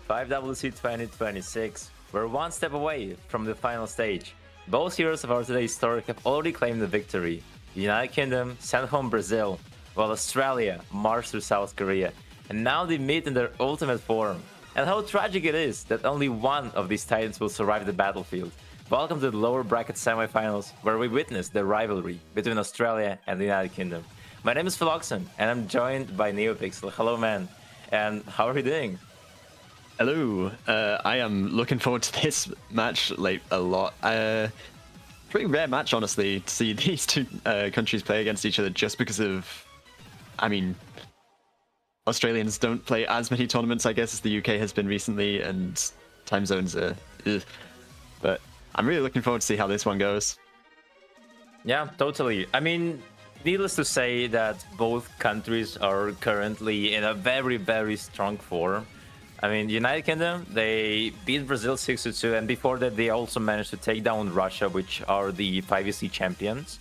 5WC 2026. We're one step away from the final stage. Both heroes of our today's story have already claimed the victory. The United Kingdom sent home Brazil, while Australia marched through South Korea. And now they meet in their ultimate form. And how tragic it is that only one of these titans will survive the battlefield. Welcome to the lower bracket semifinals, where we witness the rivalry between Australia and the United Kingdom. My name is Philoxen, and I'm joined by NeoPixel. Hello, man. And how are you doing? Hello. I am looking forward to this match like a lot. Pretty rare match, honestly, to see these two countries play against each other, just because of, I mean, Australians don't play as many tournaments, I guess, as the UK has been recently, and time zones are ugh. But I'm really looking forward to see how this one goes. Yeah, totally. I mean, needless to say that both countries are currently in a very, very strong form. I mean, the United Kingdom, they beat Brazil 6-2, and before that they also managed to take down Russia, which are the 5EC champions.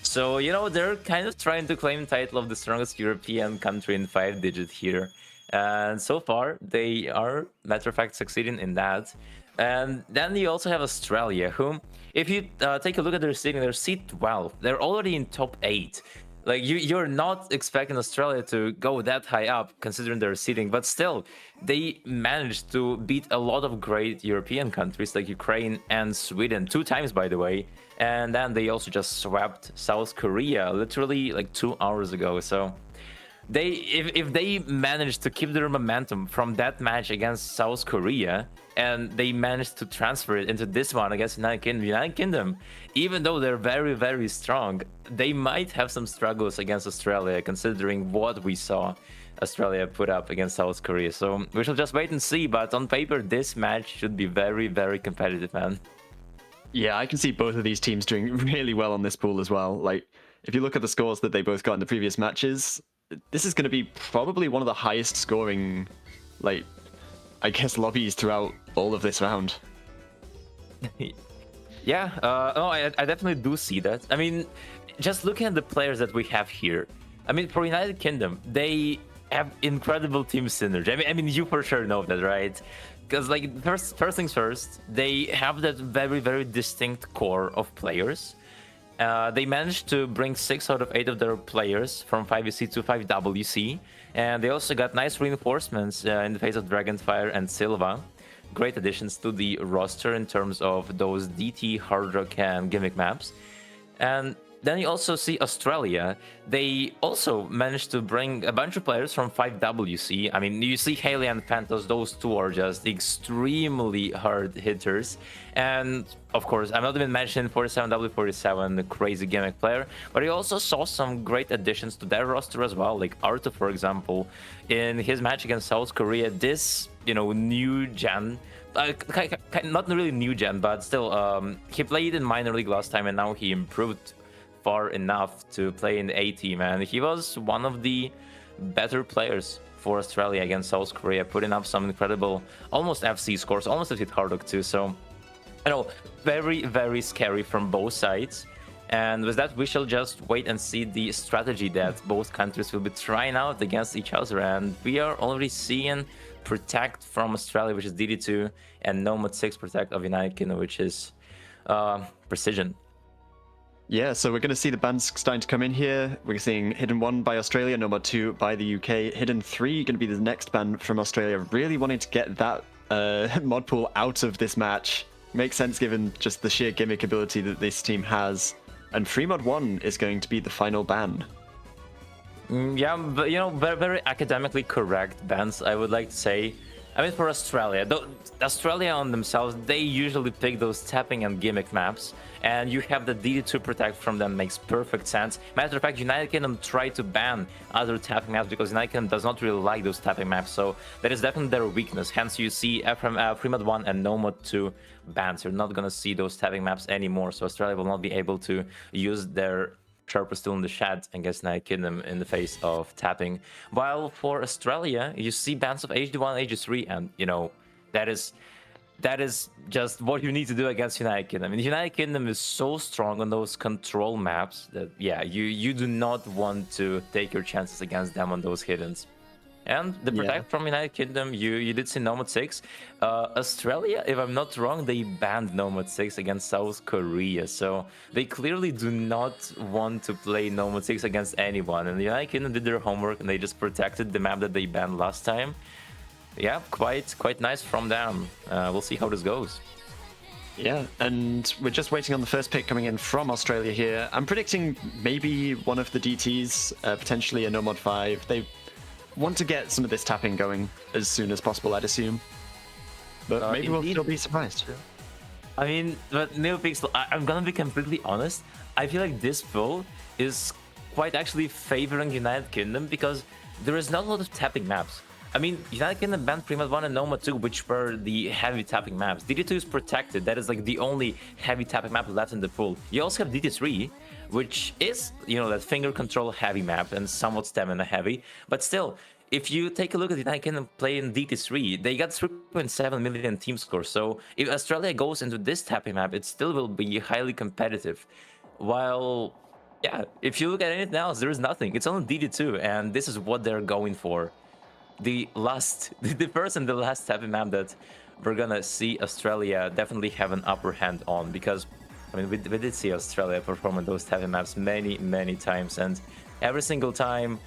So, you know, they're kind of trying to claim the title of the strongest European country in 5-digit here. And so far, they are, matter of fact, succeeding in that. And then you also have Australia, whom, if you take a look at their seeding, they're seed 12. They're already in top 8. Like, you're not expecting Australia to go that high up, considering their seeding, but still, they managed to beat a lot of great European countries like Ukraine and Sweden, 2 times, by the way. And then they also just swept South Korea literally like 2 hours ago. So they, if they managed to keep their momentum from that match against South Korea, and they managed to transfer it into this one against United Kingdom, even though they're very, very strong, they might have some struggles against Australia, considering what we saw Australia put up against South Korea. So we shall just wait and see, but on paper, this match should be very, very competitive, man. Yeah, I can see both of these teams doing really well on this pool as well. Like, if you look at the scores that they both got in the previous matches, this is going to be probably one of the highest scoring, like, I guess, lobbies throughout all of this round. Yeah, I definitely do see that. I mean, just looking at the players that we have here, I mean, for United Kingdom, they have incredible team synergy. I mean, you for sure know that, right? Because, like, first things first, they have that very, very distinct core of players. They managed to bring 6 out of 8 of their players from 5EC to 5WC, and they also got nice reinforcements in the face of Dragonfire and Silva. Great additions to the roster in terms of those DT, Hard Rock, and Gimmick maps. And then you also see Australia. They also managed to bring a bunch of players from 5WC. I mean, you see Haley and Phantos, those two are just extremely hard hitters. And of course, I'm not even mentioning 47W47, the crazy gimmick player, but you also saw some great additions to their roster as well, like Arto, for example, in his match against South Korea. This, you know, new gen, not really new gen, but still, he played in minor league last time, and now he improved far enough to play in the A team, and he was one of the better players for Australia against South Korea, putting up some incredible, almost FC scores, almost hit Hard Rock too. So, you know, very, very scary from both sides. And with that, we shall just wait and see the strategy that both countries will be trying out against each other. And we are already seeing Protect from Australia, which is DD2, and Nomad 6 Protect of United Kingdom, which is Precision. Yeah, so we're going to see the bans starting to come in here. We're seeing Hidden 1 by Australia, Nomad 2 by the UK. Hidden 3 going to be the next ban from Australia. Really wanting to get that mod pool out of this match. Makes sense given just the sheer gimmick ability that this team has. And Free Mod 1 is going to be the final ban. Yeah, but, you know, very, very academically correct bans, I would like to say. I mean, for Australia, Australia on themselves, they usually pick those tapping and gimmick maps, and you have the DD2 Protect from them, makes perfect sense. Matter of fact, United Kingdom tried to ban other tapping maps because United Kingdom does not really like those tapping maps, so that is definitely their weakness. Hence, you see Fremod 1 and Nomad 2 bans. You're not gonna see those tapping maps anymore, so Australia will not be able to use their Sharper still in the shed against United Kingdom in the face of tapping. While for Australia, you see bans of HD1, HD3, and, you know, that is just what you need to do against United Kingdom. I mean, United Kingdom is so strong on those control maps that, yeah, you do not want to take your chances against them on those hiddens. And the protect from United Kingdom, you did see Nomad 6. Australia, if I'm not wrong, they banned Nomad 6 against South Korea. So they clearly do not want to play Nomad 6 against anyone. And the United Kingdom did their homework and they just protected the map that they banned last time. Yeah, quite nice from them. We'll see how this goes. Yeah, and we're just waiting on the first pick coming in from Australia here. I'm predicting maybe one of the DTs, potentially a Nomad 5. They want to get some of this tapping going as soon as possible, I'd assume. But maybe we'll still be surprised. I mean, but NeoPixel, I'm gonna be completely honest. I feel like this pull is quite actually favoring United Kingdom because there is not a lot of tapping maps. I mean, United Kingdom banned Primat 1 and Nomad 2, which were the heavy tapping maps. DD2 is protected. That is like the only heavy tapping map left in the pool. You also have DD3, which is, you know, that finger control heavy map and somewhat stamina heavy. But still, if you take a look at the United Kingdom playing DT3, they got 3.7 million team score. So if Australia goes into this tapping map, it still will be highly competitive. While, yeah, if you look at anything else, there is nothing. It's only DD2, and this is what they're going for. The first and the last tapping map that we're gonna see Australia definitely have an upper hand on, because I mean we did see Australia perform on those tapping maps many times, and every single time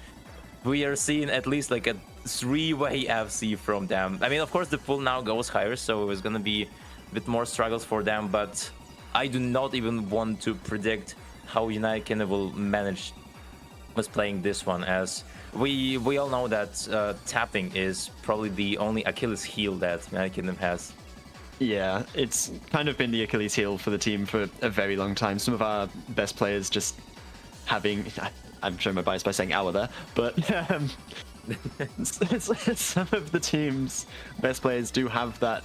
we are seeing at least like a 3-way FC from them. I mean, of course the pool now goes higher, so it's gonna be a bit more struggles for them, but I do not even want to predict how United Kingdom will manage was playing this one, as we all know that tapping is probably the only Achilles heel that United Kingdom has. Yeah, it's kind of been the Achilles heel for the team for a very long time. Some of our best players just having, I'm showing my bias by saying our there, but some of the team's best players do have that,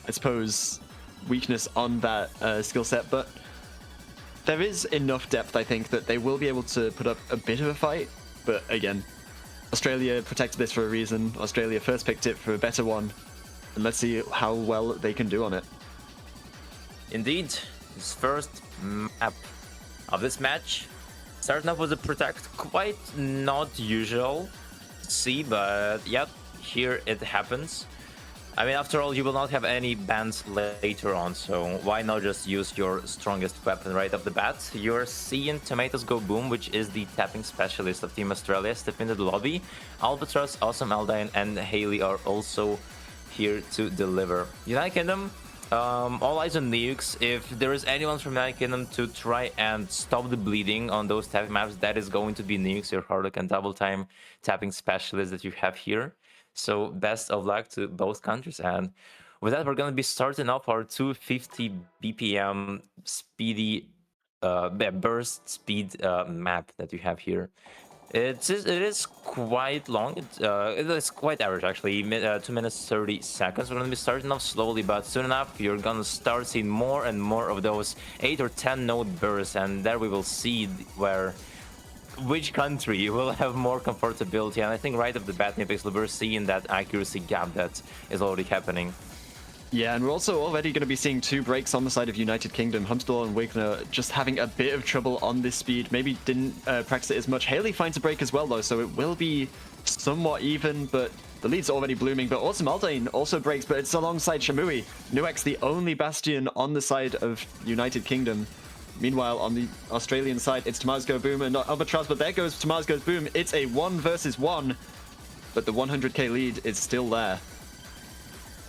I suppose, weakness on that skill set, but there is enough depth, I think, that they will be able to put up a bit of a fight. But again, Australia protected this for a reason. Australia first picked it for a better one. And let's see how well they can do on it. Indeed, this first map of this match, starting off with a protect, quite not usual to see, but yep, here it happens. I mean, after all, you will not have any bans later on, so why not just use your strongest weapon right off the bat? You're seeing Tomatoes Go Boom, which is the tapping specialist of Team Australia, step into the lobby. Albatross, Awesome Aldine, and Haley are also here to deliver. United Kingdom, all eyes on Nukes. If there is anyone from United Kingdom to try and stop the bleeding on those tapping maps, that is going to be Nukes, your Harlock and double time tapping specialist that you have here. So best of luck to both countries, and with that we're going to be starting off our 250 BPM speedy burst speed map that you have here. It is quite long. It is quite average actually. 2 minutes 30 seconds. We're going to be starting off slowly, but soon enough you're going to start seeing more and more of those 8 or 10 node bursts, and there we will see which country will have more comfortability. And I think right off the bat, NeoPixel, we're seeing that accuracy gap that is already happening. Yeah, and we're also already going to be seeing 2 breaks on the side of United Kingdom. Huntador and Wigner just having a bit of trouble on this speed. Maybe didn't practice it as much. Haley finds a break as well, though, so it will be somewhat even, but the lead's already blooming. But Awesome Aldane also breaks, but it's alongside Shamui. Nuex, the only Bastion on the side of United Kingdom. Meanwhile, on the Australian side, it's Tomatoes Go Boom and not Albatross, but there goes Tomatoes Goes Boom. It's a 1 versus 1, but the 100k lead is still there.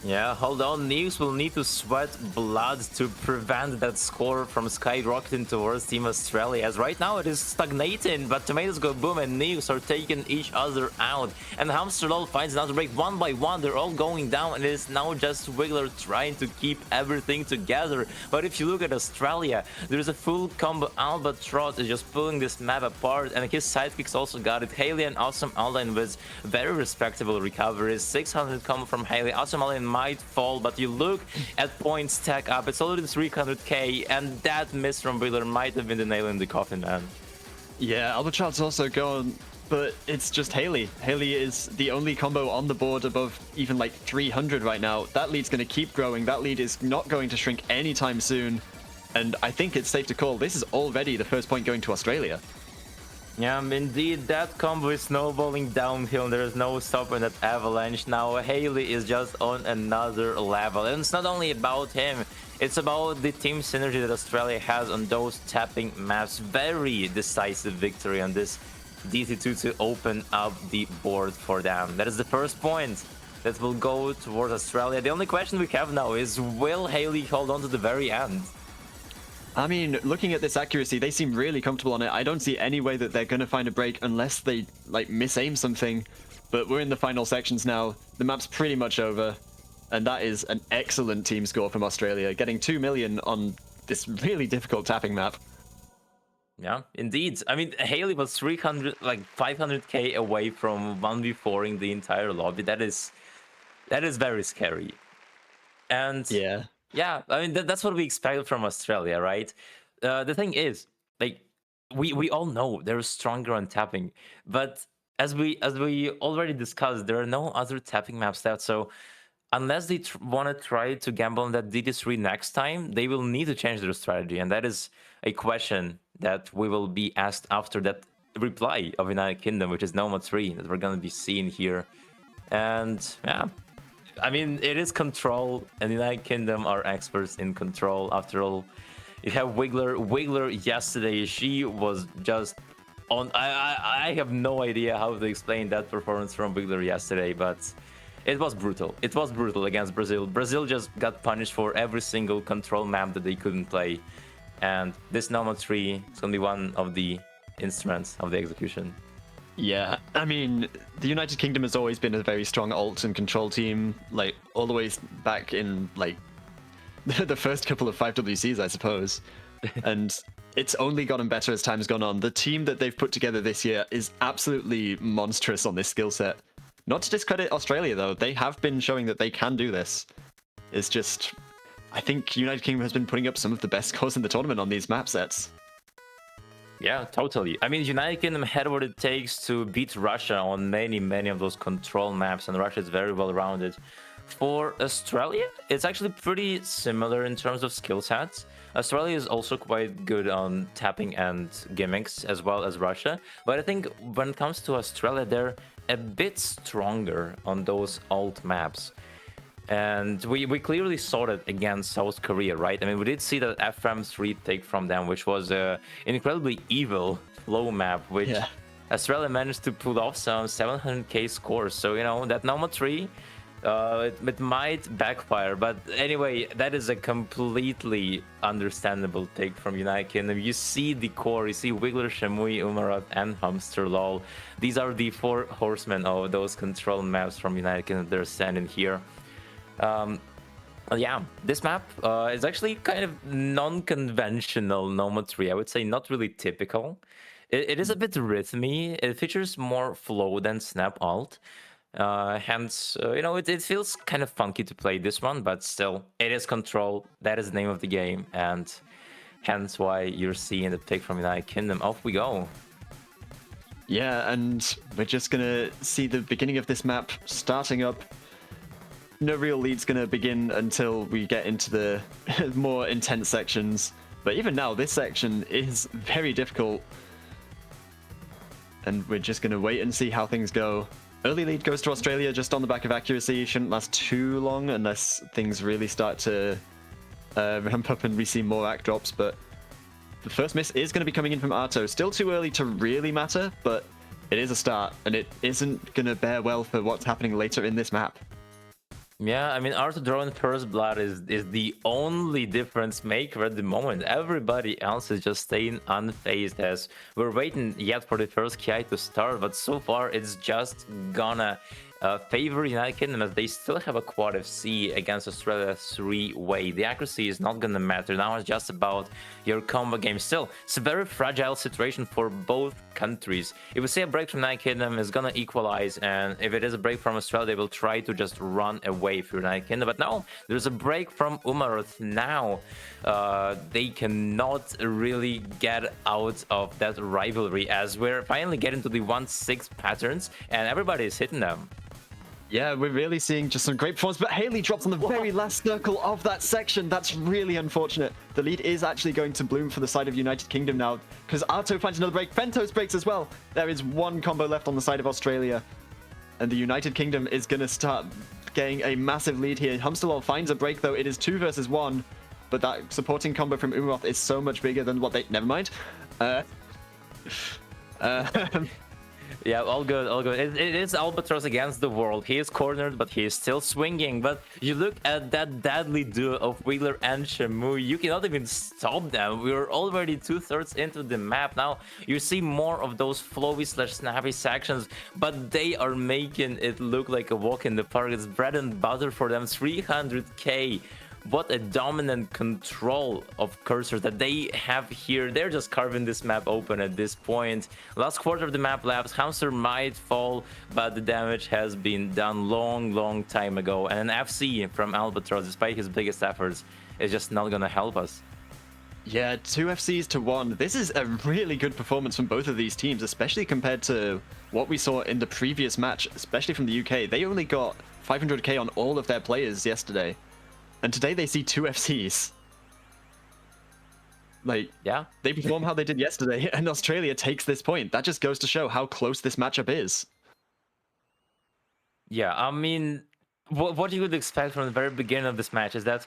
Yeah, hold on. Nukes will need to sweat blood to prevent that score from skyrocketing towards Team Australia, as right now it is stagnating, but Tomatoes Go Boom and Nukes are taking each other out. And Hamsterlol finds another break one by one. They're all going down, and it is now just Wiggler trying to keep everything together. But if you look at Australia, there's a full combo. Albatross is just pulling this map apart, and his sidekicks also got it. Haley and Awesome Aldine with very respectable recoveries. 600 combo from Haley. Awesome Aldine might fall, but you look at points stack up, it's already 300k, and that miss from Wheeler might have been the nail in the coffin, man. Yeah, Albatross also gone, but it's just Haley. Haley is the only combo on the board above even like 300 right now. That lead's going to keep growing. That lead is not going to shrink anytime soon, and I think it's safe to call this is already the first point going to Australia. Yeah, indeed, that combo is snowballing downhill. There's no stopping that avalanche. Now Haley is just on another level, and it's not only about him. It's about the team synergy that Australia has on those tapping maps. Very decisive victory on this DC2 to open up the board for them. That is the first point that will go towards Australia. The only question we have now is, will Haley hold on to the very end? I mean, looking at this accuracy, they seem really comfortable on it. I don't see any way that they're going to find a break unless they, like, misaim something. But we're in the final sections now. The map's pretty much over. And that is an excellent team score from Australia, getting 2 million on this really difficult tapping map. Yeah, indeed. I mean, Haley was 300, like 500k away from 1v4ing the entire lobby. That is very scary. And yeah, I mean, that's what we expected from Australia, right? The thing is, like, we all know they're stronger on tapping, but as we already discussed, there are no other tapping maps out. So unless they want to try to gamble on that DD3 next time, they will need to change their strategy, and that is a question that we will be asked after that reply of United Kingdom, which is Noma 3, that we're going to be seeing here. And yeah, I mean, it is control, and the United Kingdom are experts in control. After all, you have Wiggler yesterday. She was just on. I have no idea how to explain that performance from Wiggler yesterday, but it was brutal. It was brutal against Brazil. Brazil just got punished for every single control map that they couldn't play. And this Noma 3 is going to be one of the instruments of the execution. Yeah, I mean, the United Kingdom has always been a very strong ult and control team, like, all the way back in, like, the first couple of 5WCs, I suppose. And it's only gotten better as time's gone on. The team that they've put together this year is absolutely monstrous on this skill set. Not to discredit Australia, though. They have been showing that they can do this. It's just, I think United Kingdom has been putting up some of the best scores in the tournament on these map sets. Yeah, totally. I mean, United Kingdom had what it takes to beat Russia on many of those control maps, and Russia is very well rounded. For Australia, it's actually pretty similar in terms of skill sets. Australia is also quite good on tapping and gimmicks, as well as Russia. But I think when it comes to Australia, they're a bit stronger on those alt maps. And we clearly saw that against South Korea, right? I mean, we did see that FRAM3 take from them, which was an incredibly evil flow map, which Australia managed to pull off some 700k scores. So, you know, that Noma 3, it might backfire. But anyway, that is a completely understandable take from United Kingdom. You see the core, you see Wiggler, Shamui, Umarat, and Hamster Lol. These are the 4 horsemen of those control maps from United Kingdom. They're standing here. Yeah, this map is actually kind of non-conventional Noma 3. I would say not really typical. It is a bit rhythmy. It features more flow than Snap Alt. Hence, you know, it feels kind of funky to play this one, but still, it is control. That is the name of the game, and hence why you're seeing the pick from United Kingdom. Off we go. Yeah, and we're just gonna see the beginning of this map starting up. No real lead's gonna begin until we get into the more intense sections. But even now, this section is very difficult. And we're just gonna wait and see how things go. Early lead goes to Australia just on the back of accuracy. Shouldn't last too long unless things really start to ramp up and we see more act drops. But the first miss is going to be coming in from Arto. Still too early to really matter, but it is a start. And it isn't going to bear well for what's happening later in this map. Yeah, I mean, Arto drawing first blood is the only difference maker at the moment. Everybody else is just staying unfazed as we're waiting yet for the first KI to start, but so far it's just gonna favor United Kingdom as they still have a quad FC against Australia 3-way. The accuracy is not gonna matter. Now it's just about your combo game. Still, it's a very fragile situation for both countries. If we see a break from United Kingdom, it's gonna equalize, and if it is a break from Australia, they will try to just run away for United Kingdom. But no, there's a break from Umarat now. They cannot really get out of that rivalry as we're finally getting to the 1-6 patterns, and everybody is hitting them. Yeah, we're really seeing just some great performance, but Haley drops on the very last circle of that section. That's really unfortunate. The lead is actually going to bloom for the side of United Kingdom now, because Arto finds another break. Fentos breaks as well. There is one combo left on the side of Australia, and the United Kingdom is going to start getting a massive lead here. Humstalol finds a break, though. It is 2 versus 1, but that supporting combo from Umaroth is so much bigger than what they... Never mind. Yeah, all good, all good. It is Albatross against the world. He is cornered, but he is still swinging. But you look at that deadly duo of Wheeler and Shamu, you cannot even stop them. We're already 2/3 into the map. Now, you see more of those flowy/snappy sections, but they are making it look like a walk in the park. It's bread and butter for them. 300k. What a dominant control of cursors that they have here. They're just carving this map open at this point. Last quarter of the map lapse, Hamster might fall, but the damage has been done long time ago. And an FC from Albatross, despite his biggest efforts, is just not gonna help us. Yeah, 2 FCs to 1. This is a really good performance from both of these teams, especially compared to what we saw in the previous match, especially from the UK. They only got 500k on all of their players yesterday. And today they see 2 FCs. Like, yeah, they perform how they did yesterday, and Australia takes this point. That just goes to show how close this matchup is. Yeah, I mean, what you would expect from the very beginning of this match is that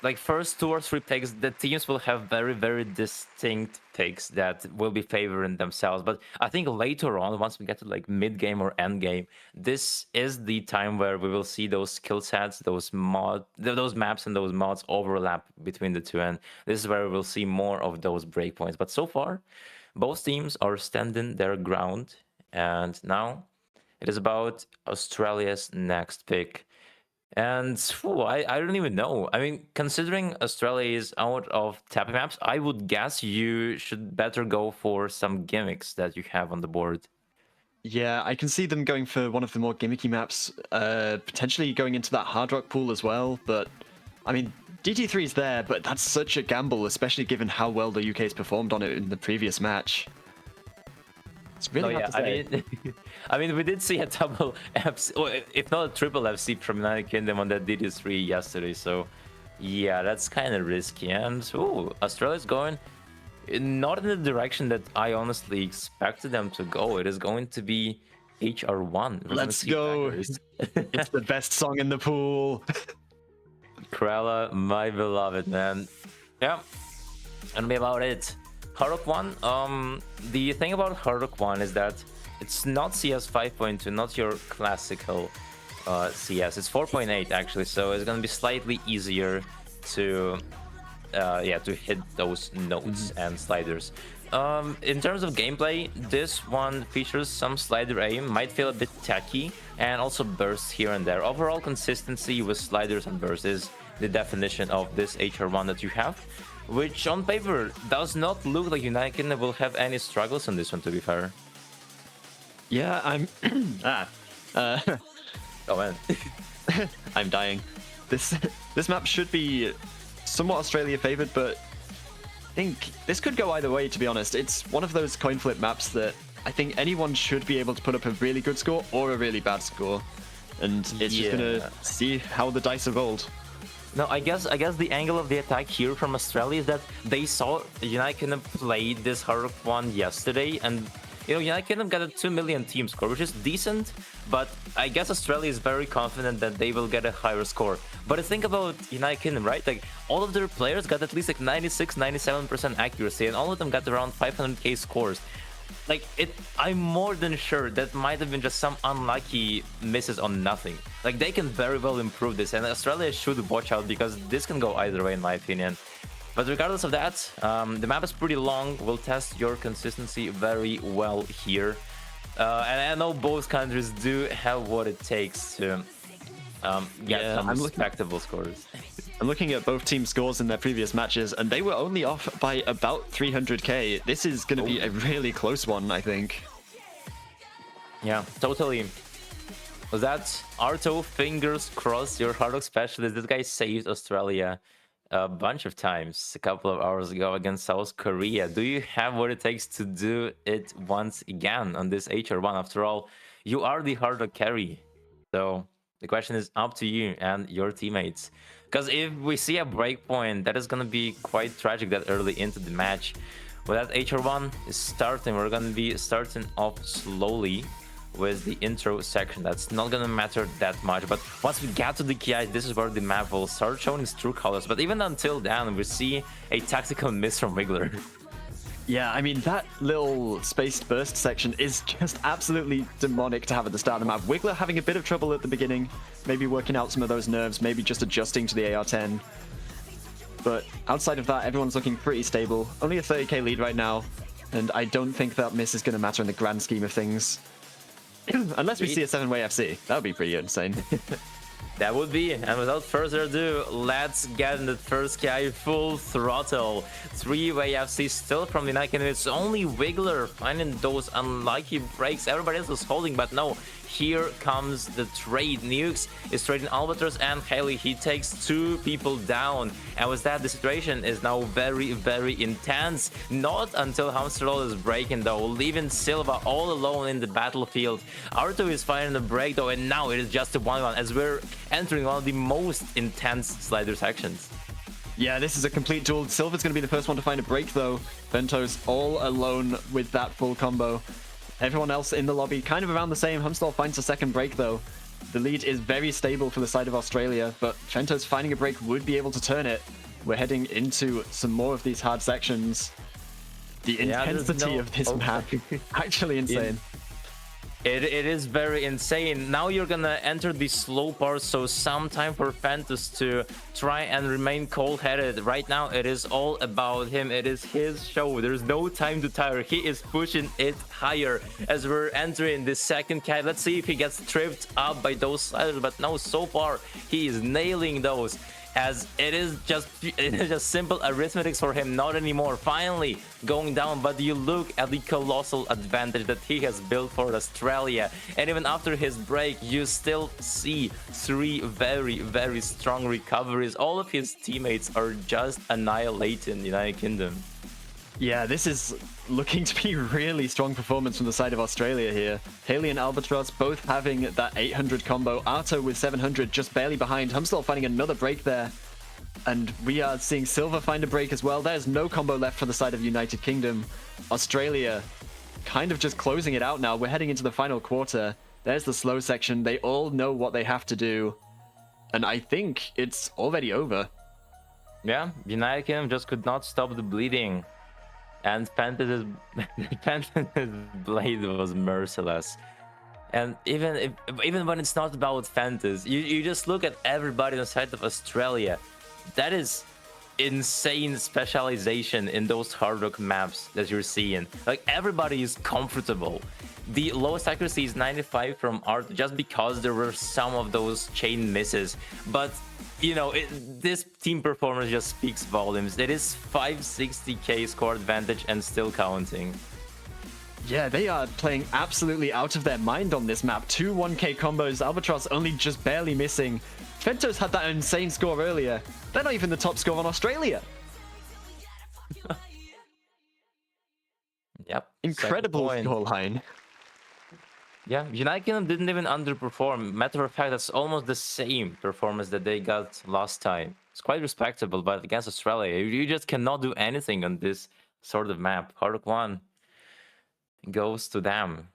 like first 2 or 3 picks, the teams will have very distinct picks that will be favoring themselves. But I think later on, once we get to like mid game or end game, this is the time where we will see those skill sets, those maps and those mods overlap between the two, and this is where we'll see more of those breakpoints. But so far, both teams are standing their ground, and now it is about Australia's next pick. And I don't even know. I mean, considering Australia is out of tapping maps, I would guess you should better go for some gimmicks that you have on the board. Yeah, I can see them going for one of the more gimmicky maps, potentially going into that hard rock pool as well. But, I mean, DT3 is there, but that's such a gamble, especially given how well the UK's performed on it in the previous match. It's really hard to say. I mean, we did see a double FC, or if not a triple FC from United Kingdom on that DT3 yesterday. So, yeah, that's kind of risky. And Australia's going not in the direction that I honestly expected them to go. It is going to be HR1. Let's go. It's the best song in the pool. Krella, my beloved, man. Yeah, and be about it. Haruk 1, the thing about Haruk 1 is that it's not CS 5.2, not your classical CS. It's 4.8 actually, so it's gonna be slightly easier to to hit those nodes and sliders. In terms of gameplay, this one features some slider aim, might feel a bit tacky, and also bursts here and there. Overall consistency with sliders and bursts is the definition of this HR1 that you have, which on paper does not look like United Kingdom will have any struggles on this one, to be fair. Yeah, I'm... Oh man. I'm dying. This map should be somewhat Australia favored, but I think this could go either way, to be honest. It's one of those coin flip maps that I think anyone should be able to put up a really good score or a really bad score. And it's just gonna see how the dice have rolled. No, I guess the angle of the attack here from Australia is that they saw United Kingdom play this Haruk 1 yesterday, and you know, United Kingdom got a 2 million team score, which is decent, but I guess Australia is very confident that they will get a higher score. But think about United Kingdom, right? Like, all of their players got at least like 96-97% accuracy, and all of them got around 500k scores. Like, I'm more than sure that might have been just some unlucky misses on nothing. Like, they can very well improve this, and Australia should watch out, because this can go either way, in my opinion. But regardless of that, the map is pretty long. We'll test your consistency very well here. And I know both countries do have what it takes to get some respectable scores. I'm looking at both team scores in their previous matches, and they were only off by about 300k. This is going to be a really close one, I think. Yeah, totally. Was that Arto? Fingers crossed, your hard rock specialist. This guy saved Australia a bunch of times a couple of hours ago against South Korea. Do you have what it takes to do it once again on this HR1? After all, you are the hard rock carry. So the question is up to you and your teammates. Because if we see a breakpoint, that is going to be quite tragic that early into the match. Well, that HR1 is starting. We're going to be starting off slowly with the intro section. That's not going to matter that much. But once we get to the KI, this is where the map will start showing its true colors. But even until then, we see a tactical miss from Wiggler. Yeah, I mean, that little spaced burst section is just absolutely demonic to have at the start of the map. Wiggler having a bit of trouble at the beginning, maybe working out some of those nerves, maybe just adjusting to the AR-10. But outside of that, everyone's looking pretty stable. Only a 30k lead right now, and I don't think that miss is going to matter in the grand scheme of things. Unless we see a 7-way FC. That would be pretty insane. That would be, and without further ado, let's get in the first KI full throttle. 3-way FC still from the United Kingdom. It's only Wiggler finding those unlucky breaks. Everybody else is holding, but no. Here comes the trade. Nukes is trading Albatross and Haley. He takes 2 people down. And with that, the situation is now very, very intense. Not until Hamsterlol is breaking though, leaving Silva all alone in the battlefield. Arto is finding the break though, and now it is just a 1-1 as we're entering one of the most intense slider sections. Yeah, this is a complete duel. Silva's going to be the first one to find a break though. Ventos all alone with that full combo. Everyone else in the lobby kind of around the same. Hamstall finds a second break though. The lead is very stable for the side of Australia, but Ventos finding a break would be able to turn it. We're heading into some more of these hard sections. The intensity of this map, actually insane. It is very insane. Now you're gonna enter the slow part, so some time for Ventus to try and remain cold-headed. Right now, it is all about him. It is his show. There's no time to tire. He is pushing it higher as we're entering the second cat. Let's see if he gets tripped up by those sliders, but no, so far, he is nailing those. As it is just simple arithmetics for him, not anymore. Finally going down, but you look at the colossal advantage that he has built for Australia, and even after his break you still see 3 very, very strong recoveries. All of his teammates are just annihilating the United Kingdom. Yeah, this is looking to be really strong performance from the side of Australia here. Haley and Albatross both having that 800 combo. Arto with 700 just barely behind. Humstall finding another break there. And we are seeing Silva find a break as well. There's no combo left for the side of United Kingdom. Australia kind of just closing it out now. We're heading into the final quarter. There's the slow section. They all know what they have to do. And I think it's already over. Yeah, United Kingdom just could not stop the bleeding. And Fantas's blade was merciless. And even when it's not about Fantas, you just look at everybody on the side of Australia. That is insane specialization in those hard rock maps that you're seeing. Like, everybody is comfortable. The lowest accuracy is 95 from Art just because there were some of those chain misses. But you know, this team performance just speaks volumes. It is 560k score advantage and still counting. Yeah, they are playing absolutely out of their mind on this map. 2 1k combos, Albatross only just barely missing. Ventos had that insane score earlier. They're not even the top score on Australia. Yep. Incredible scoreline. Yeah, United Kingdom didn't even underperform. Matter of fact, that's almost the same performance that they got last time. It's quite respectable, but against Australia, you just cannot do anything on this sort of map. Hard 1 goes to them.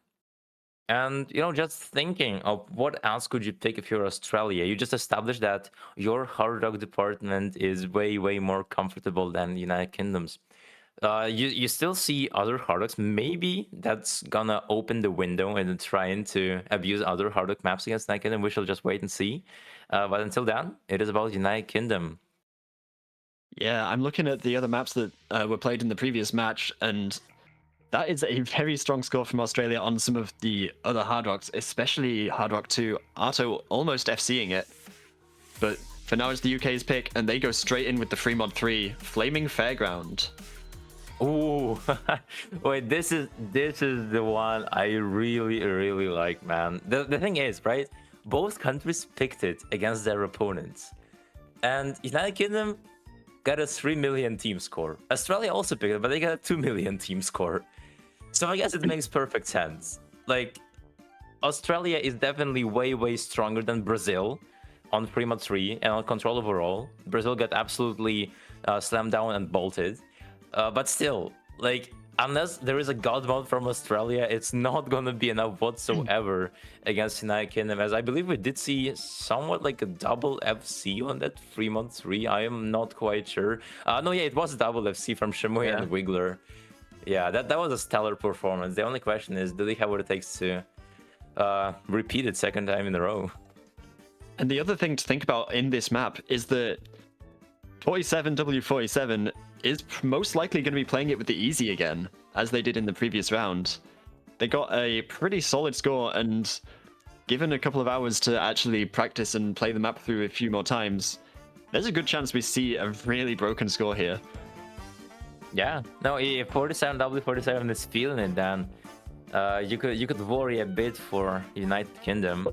And, you know, just thinking of what else could you pick if you're Australia? You just established that your hard rock department is way, way more comfortable than the United Kingdom's. You still see other hard rocks. Maybe that's gonna open the window and trying to abuse other hard rock maps against United Kingdom. We shall just wait and see. But until then, it is about United Kingdom. Yeah, I'm looking at the other maps that were played in the previous match, and that is a very strong score from Australia on some of the other hard rocks, especially hard rock 2. Arto almost FCing it, but for now it's the UK's pick, and they go straight in with the free mod 3, Flaming Fairground. Ooh, wait, this is the one I really like, man. The thing is, right? Both countries picked it against their opponents, and United Kingdom got a 3 million team score. Australia also picked it, but they got a 2 million team score. So I guess it makes perfect sense. Like, Australia is definitely way stronger than Brazil on Prima 3 and on control overall. Brazil got absolutely slammed down and bolted. But still, like, unless there is a god mode from Australia, it's not gonna be enough whatsoever against United Kingdom, as I believe we did see somewhat like a double FC on that Fremont 3. I am not quite sure. No, yeah, it was a double FC from Shimui and Wiggler. Yeah, that was a stellar performance. The only question is, do they have what it takes to repeat it second time in a row? And the other thing to think about in this map is that 47W47 is most likely going to be playing it with the easy again, as they did in the previous round. They got a pretty solid score, and given a couple of hours to actually practice and play the map through a few more times, there's a good chance we see a really broken score here. Yeah, no, if 47W47 is feeling it, then you could worry a bit for United Kingdom.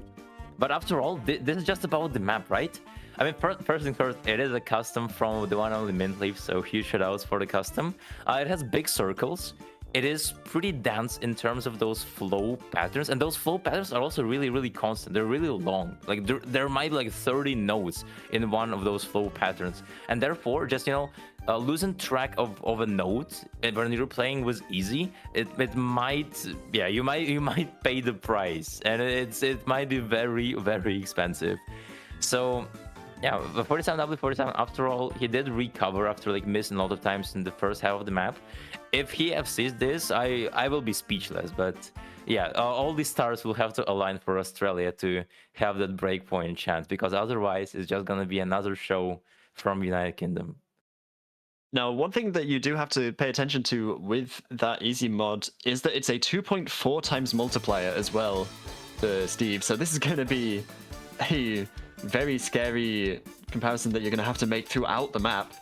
But after all, this is just about the map, right? I mean, first things first, it is a custom from the one only Mint Leaf, so huge shoutouts for the custom. It has big circles. It is pretty dense in terms of those flow patterns, and those flow patterns are also really constant. They're really long. Like there might be like 30 nodes in one of those flow patterns, and therefore, just losing track of a node when you're playing with easy, it might, yeah, you might pay the price, and it might be very expensive. So yeah, the 47W47, after all, he did recover after like missing a lot of times in the first half of the map. If he FCs this, I will be speechless. But yeah, all these stars will have to align for Australia to have that breakpoint chance, because otherwise it's just gonna be another show from United Kingdom. Now, one thing that you do have to pay attention to with that easy mod is that it's a 2.4 times multiplier as well for Steve. So this is going to be a very scary comparison that you're going to have to make throughout the map.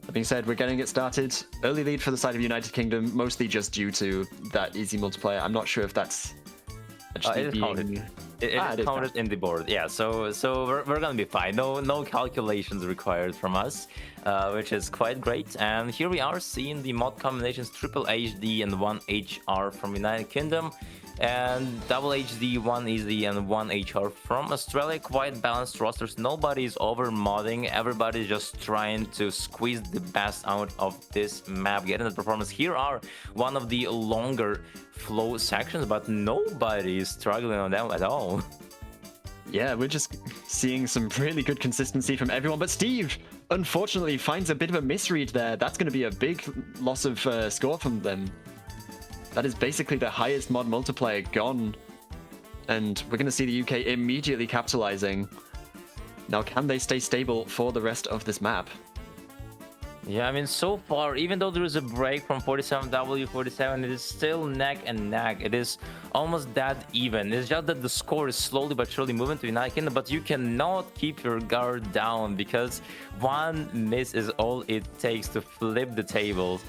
That being said, we're getting it started. Early lead for the side of United Kingdom, mostly just due to that easy multiplier. I'm not sure if that's actually being... It is counted in the board, yeah. So we're gonna be fine. No calculations required from us, which is quite great. And here we are seeing the mod combinations: triple HD and 1 HR from United Kingdom, and double HD, 1 easy, and 1 HR from Australia. Quite balanced rosters. Nobody's over modding. Everybody's just trying to squeeze the best out of this map, getting the performance. Here are one of the longer flow sections, but nobody is struggling on them at all. Yeah, we're just seeing some really good consistency from everyone, but Steve unfortunately finds a bit of a misread there. That's going to be a big loss of score from them. That is basically the highest mod multiplier gone, and we're going to see the UK immediately capitalizing. Now, can they stay stable for the rest of this map? Yeah, I mean, so far, even though there is a break from 47W47, it is still neck and neck. It is almost that even. It's just that the score is slowly but surely moving to United Kingdom, but you cannot keep your guard down, because one miss is all it takes to flip the tables.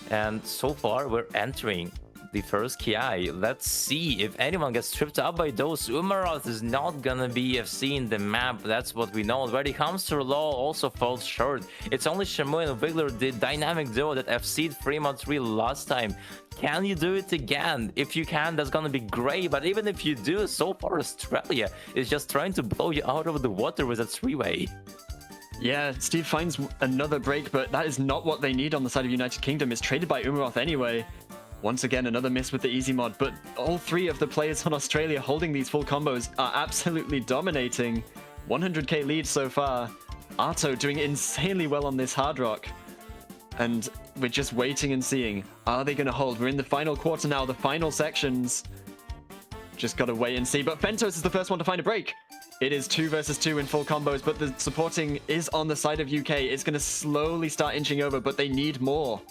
And so far, we're entering the first KI. Let's see if anyone gets tripped up by those. Umaroth is not gonna be FC in the map, that's what we know already. Hamster Law also falls short. It's only Shimui and Wiggler, the dynamic duo that FC'd Fremont 3 last time. Can you do it again? If you can, that's gonna be great, but even if you do, so far Australia is just trying to blow you out of the water with that three-way. Yeah, Steve finds another break, but that is not what they need on the side of United Kingdom. It's traded by Umaroth anyway. Once again, another miss with the easy mod, but all three of the players on Australia holding these full combos are absolutely dominating. 100k lead so far. Arto doing insanely well on this hard rock. And we're just waiting and seeing. Are they going to hold? We're in the final quarter now, the final sections. Just got to wait and see. But Fentos is the first one to find a break. It is 2 versus 2 in full combos, but the supporting is on the side of UK. It's going to slowly start inching over, but they need more.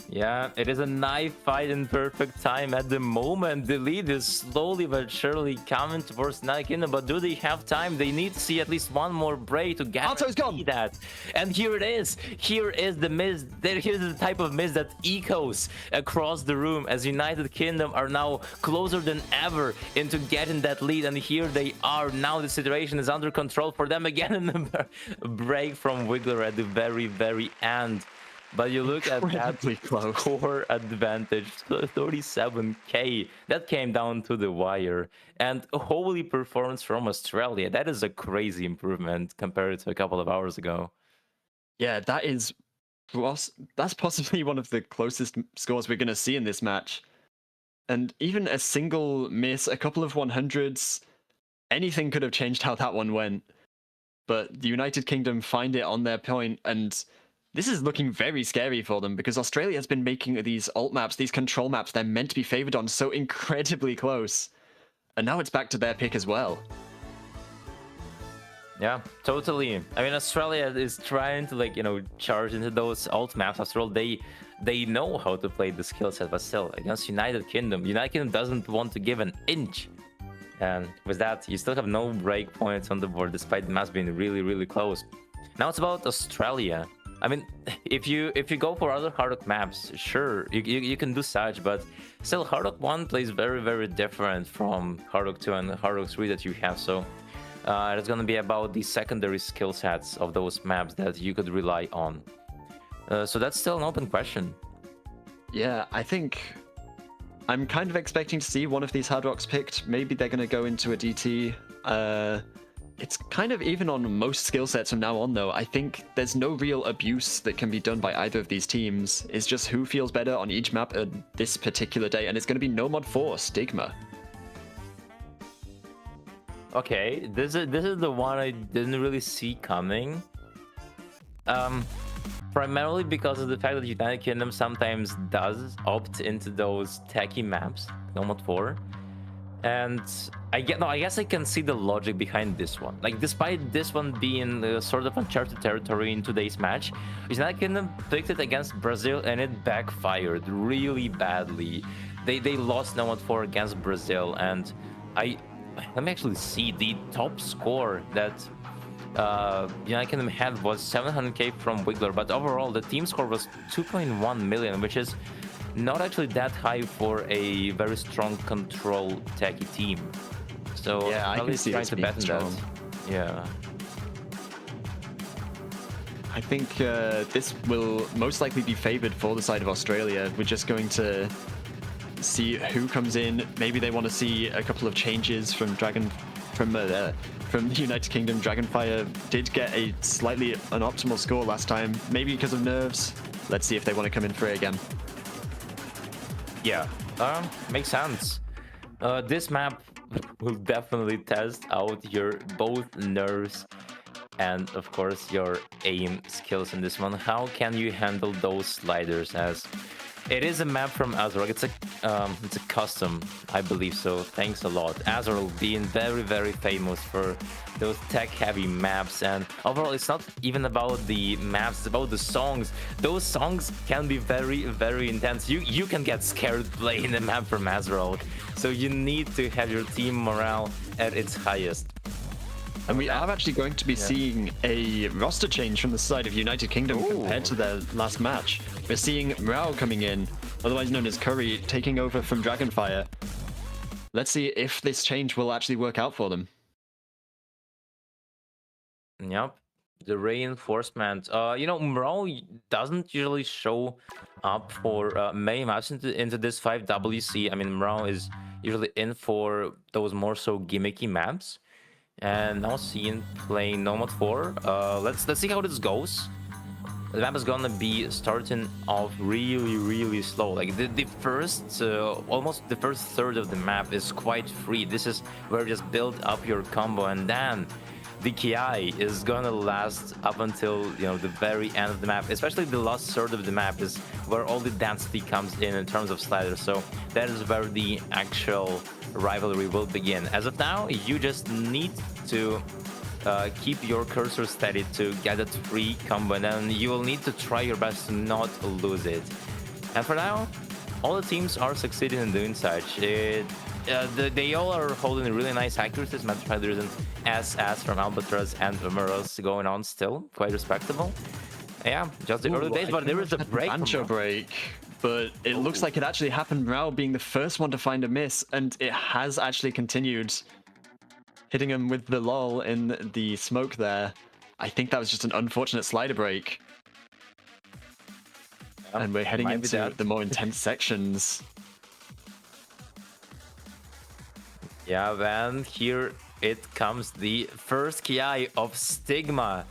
Yeah, it is a knife fight in perfect time at the moment. The lead is slowly but surely coming towards United Kingdom, but do they have time? They need to see at least one more break to guarantee that. And here it is. Here is the miss. Here's the type of miss that echoes across the room as United Kingdom are now closer than ever into getting that lead. And here they are. Now the situation is under control for them again. And a break from Wiggler at the very end. But you look at that Incredibly close. score advantage, 37k. That came down to the wire. And a holy performance from Australia. That is a crazy improvement compared to a couple of hours ago. Yeah, that's possibly one of the closest scores we're going to see in this match. And even a single miss, a couple of 100s, anything could have changed how that one went. But the United Kingdom find it on their point, and this is looking very scary for them because Australia has been making these alt maps, these control maps they're meant to be favored on so incredibly close. And now it's back to their pick as well. Yeah, totally. I mean, Australia is trying to, like, you know, charge into those alt maps. After all, they know how to play the skill set, but still, against United Kingdom doesn't want to give an inch. And with that, you still have no break points on the board, despite the maps being really, really close. Now it's about Australia. I mean, if you go for other Hard Rock maps, sure, you can do such, but still, Hard Rock 1 plays very, very different from Hard Rock 2 and Hard Rock 3 that you have, so it's going to be about the secondary skill sets of those maps that you could rely on. So that's still an open question. Yeah, I think I'm kind of expecting to see one of these Hard Rocks picked. Maybe they're going to go into a DT. It's kind of even on most skill sets from now on, though. I think there's no real abuse that can be done by either of these teams. It's just who feels better on each map at this particular day, and it's going to be No Mod 4, Stigma. Okay, this is the one I didn't really see coming. Primarily because of the fact that United Kingdom sometimes does opt into those techie maps, No Mod 4. And I guess I can see the logic behind this one. Like, despite this one being sort of uncharted territory in today's match, United Kingdom picked it against Brazil and it backfired really badly. They lost No Mod 4 against Brazil, and let me actually see the top score that United Kingdom had was 700k from Wiggler, but overall the team score was 2.1 million, which is not actually that high for a very strong control techie team. So yeah, I can see trying to bet on that. Yeah. I think this will most likely be favored for the side of Australia. We're just going to see who comes in. Maybe they want to see a couple of changes from the United Kingdom. Dragonfire did get a slightly unoptimal score last time, maybe because of nerves. Let's see if they want to come in for it again. Yeah, makes sense. This map will definitely test out your both nerves and, of course, your aim skills in this one. How can you handle those sliders? As it is a map from Azurok. It's a custom, I believe so. Thanks a lot. Azurok being very, very famous for those tech-heavy maps, and overall, it's not even about the maps. It's about the songs. Those songs can be very, very intense. You can get scared playing a map from Azurok, so you need to have your team morale at its highest. And we are actually going to be seeing a roster change from the side of United Kingdom compared to their last match. We're seeing Rao coming in, otherwise known as Curry, taking over from Dragonfire. Let's see if this change will actually work out for them. Yep, the reinforcement. Mrao doesn't usually show up for many matches into this 5WC. I mean, Mrao is usually in for those more so gimmicky maps. And now seeing playing No Mod 4. Let's see how this goes. The map is gonna be starting off really, really slow. Like the first, almost the first third of the map is quite free. This is where you just build up your combo, and then the KI is gonna last up until the very end of the map. Especially the last third of the map is where all the density comes in terms of sliders. So that is where the actual rivalry will begin. As of now, you just need to keep your cursor steady to get that free combo, and then you will need to try your best to not lose it. And for now, all the teams are succeeding in doing such. They all are holding really nice accuracies. There's an SS from Albatross and Maros going on still, quite respectable. Yeah, just the early days, but there is a break. Bancho break, but it looks like it actually happened. Rao being the first one to find a miss, and it has actually continued, hitting him with the lull in the smoke there. I think that was just an unfortunate slider break. And we're heading might be into that. the more intense sections. Yeah, man, here it comes the first Ki of Stigma.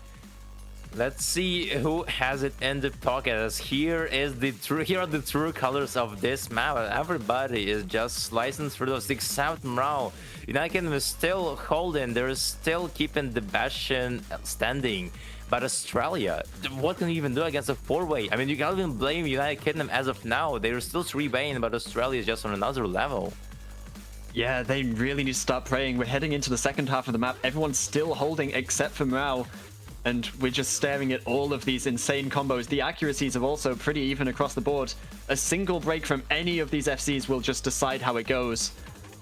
Let's see who has it in the pocket. As here are the true colors of this map. Everybody is just slicing through those except Mrao. United Kingdom is still holding. They're still keeping the Bastion standing. But Australia, what can you even do against a 4-way? I mean, you can't even blame United Kingdom as of now. They're still 3-baying, but Australia is just on another level. Yeah, they really need to start praying. We're heading into the second half of the map. Everyone's still holding except for Mrao. And we're just staring at all of these insane combos. The accuracies are also pretty even across the board. A single break from any of these FCs will just decide how it goes.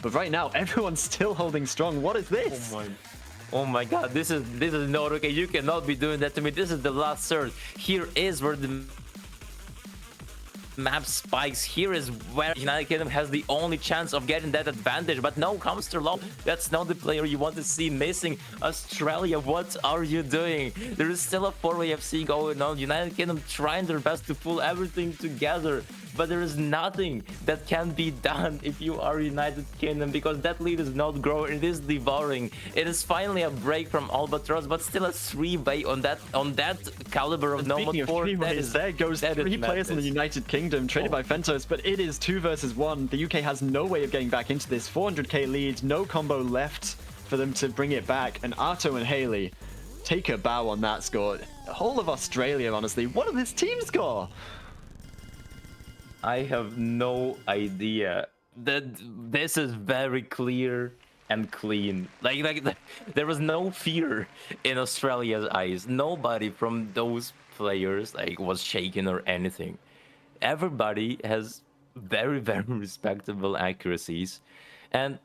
But right now, everyone's still holding strong. What is this? Oh my god, this is not okay. You cannot be doing that to me. This is the last surge. Here is where the map spikes. Here is where United Kingdom has the only chance of getting that advantage. But no, comes low. That's not the player you want to see missing. Australia, what are you doing? There is still a 4-way FC going on. United Kingdom trying their best to pull everything together. But there is nothing that can be done if you are United Kingdom, because that lead is not growing, it is devouring. It is finally a break from Albatross, but still a 3-way on that caliber of Nomad 4. There goes 3 players in the United Kingdom, traded by Fentos, but it is 2 versus 1. The UK has no way of getting back into this. 400k lead, no combo left for them to bring it back, and Arto and Haley take a bow on that score. The whole of Australia, honestly, what did this team score? I have no idea. This is very clear and clean. Like there was no fear in Australia's eyes. Nobody from those players was shaken or anything. Everybody has very respectable accuracies, and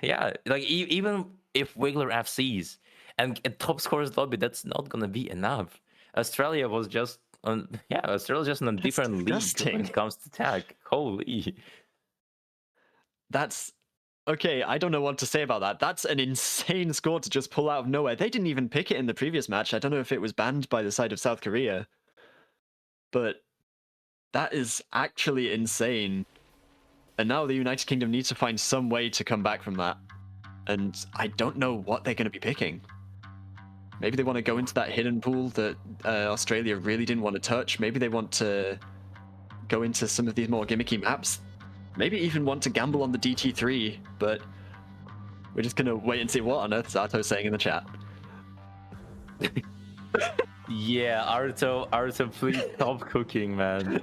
yeah, even if Wiggler FCs and top scorers lobby, that's not gonna be enough. Australia was just Australia's just in a different league when it comes to tech. Holy. That's okay. I don't know what to say about that. That's an insane score to just pull out of nowhere. They didn't even pick it in the previous match. I don't know if it was banned by the side of South Korea, but that is actually insane. And now the United Kingdom needs to find some way to come back from that. And I don't know what they're going to be picking. Maybe they want to go into that hidden pool that Australia really didn't want to touch. Maybe they want to go into some of these more gimmicky maps. Maybe even want to gamble on the DT3, but we're just going to wait and see what on earth is Arto saying in the chat. Yeah, Arto, please stop cooking, man.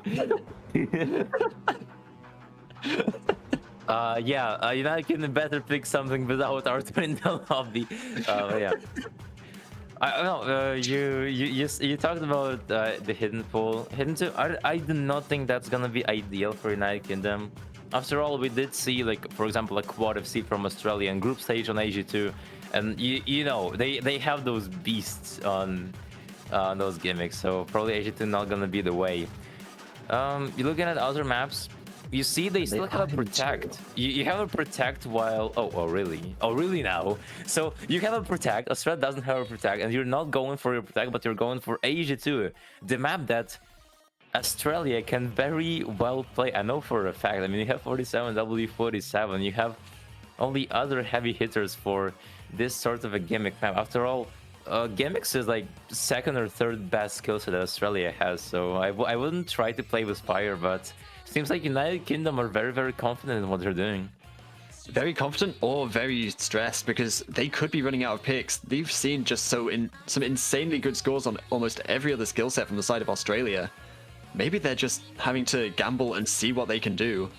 United Kingdom better pick something without Arto in the lobby. Yeah. I know you talked about the hidden pool. Hidden 2, I do not think that's gonna be ideal for United Kingdom. After all, we did see, like, for example, a quad FC from Australia and group stage on AG2, and you know they have those beasts on those gimmicks, so probably AG2 not gonna be the way. You're looking at other maps. You see, they still have a protect. You have a protect while... Oh, really now? So you have a protect, Australia doesn't have a protect, and you're not going for your protect, but you're going for AG2, the map that Australia can very well play. I know for a fact. I mean, you have 47, W47, you have all the other heavy hitters for this sort of a gimmick map. After all, gimmicks is like second or third best skill set that Australia has, so I wouldn't try to play with fire, but seems like United Kingdom are very confident in what they're doing. Very confident or very stressed, because they could be running out of picks. They've seen just some insanely good scores on almost every other skill set from the side of Australia. Maybe they're just having to gamble and see what they can do.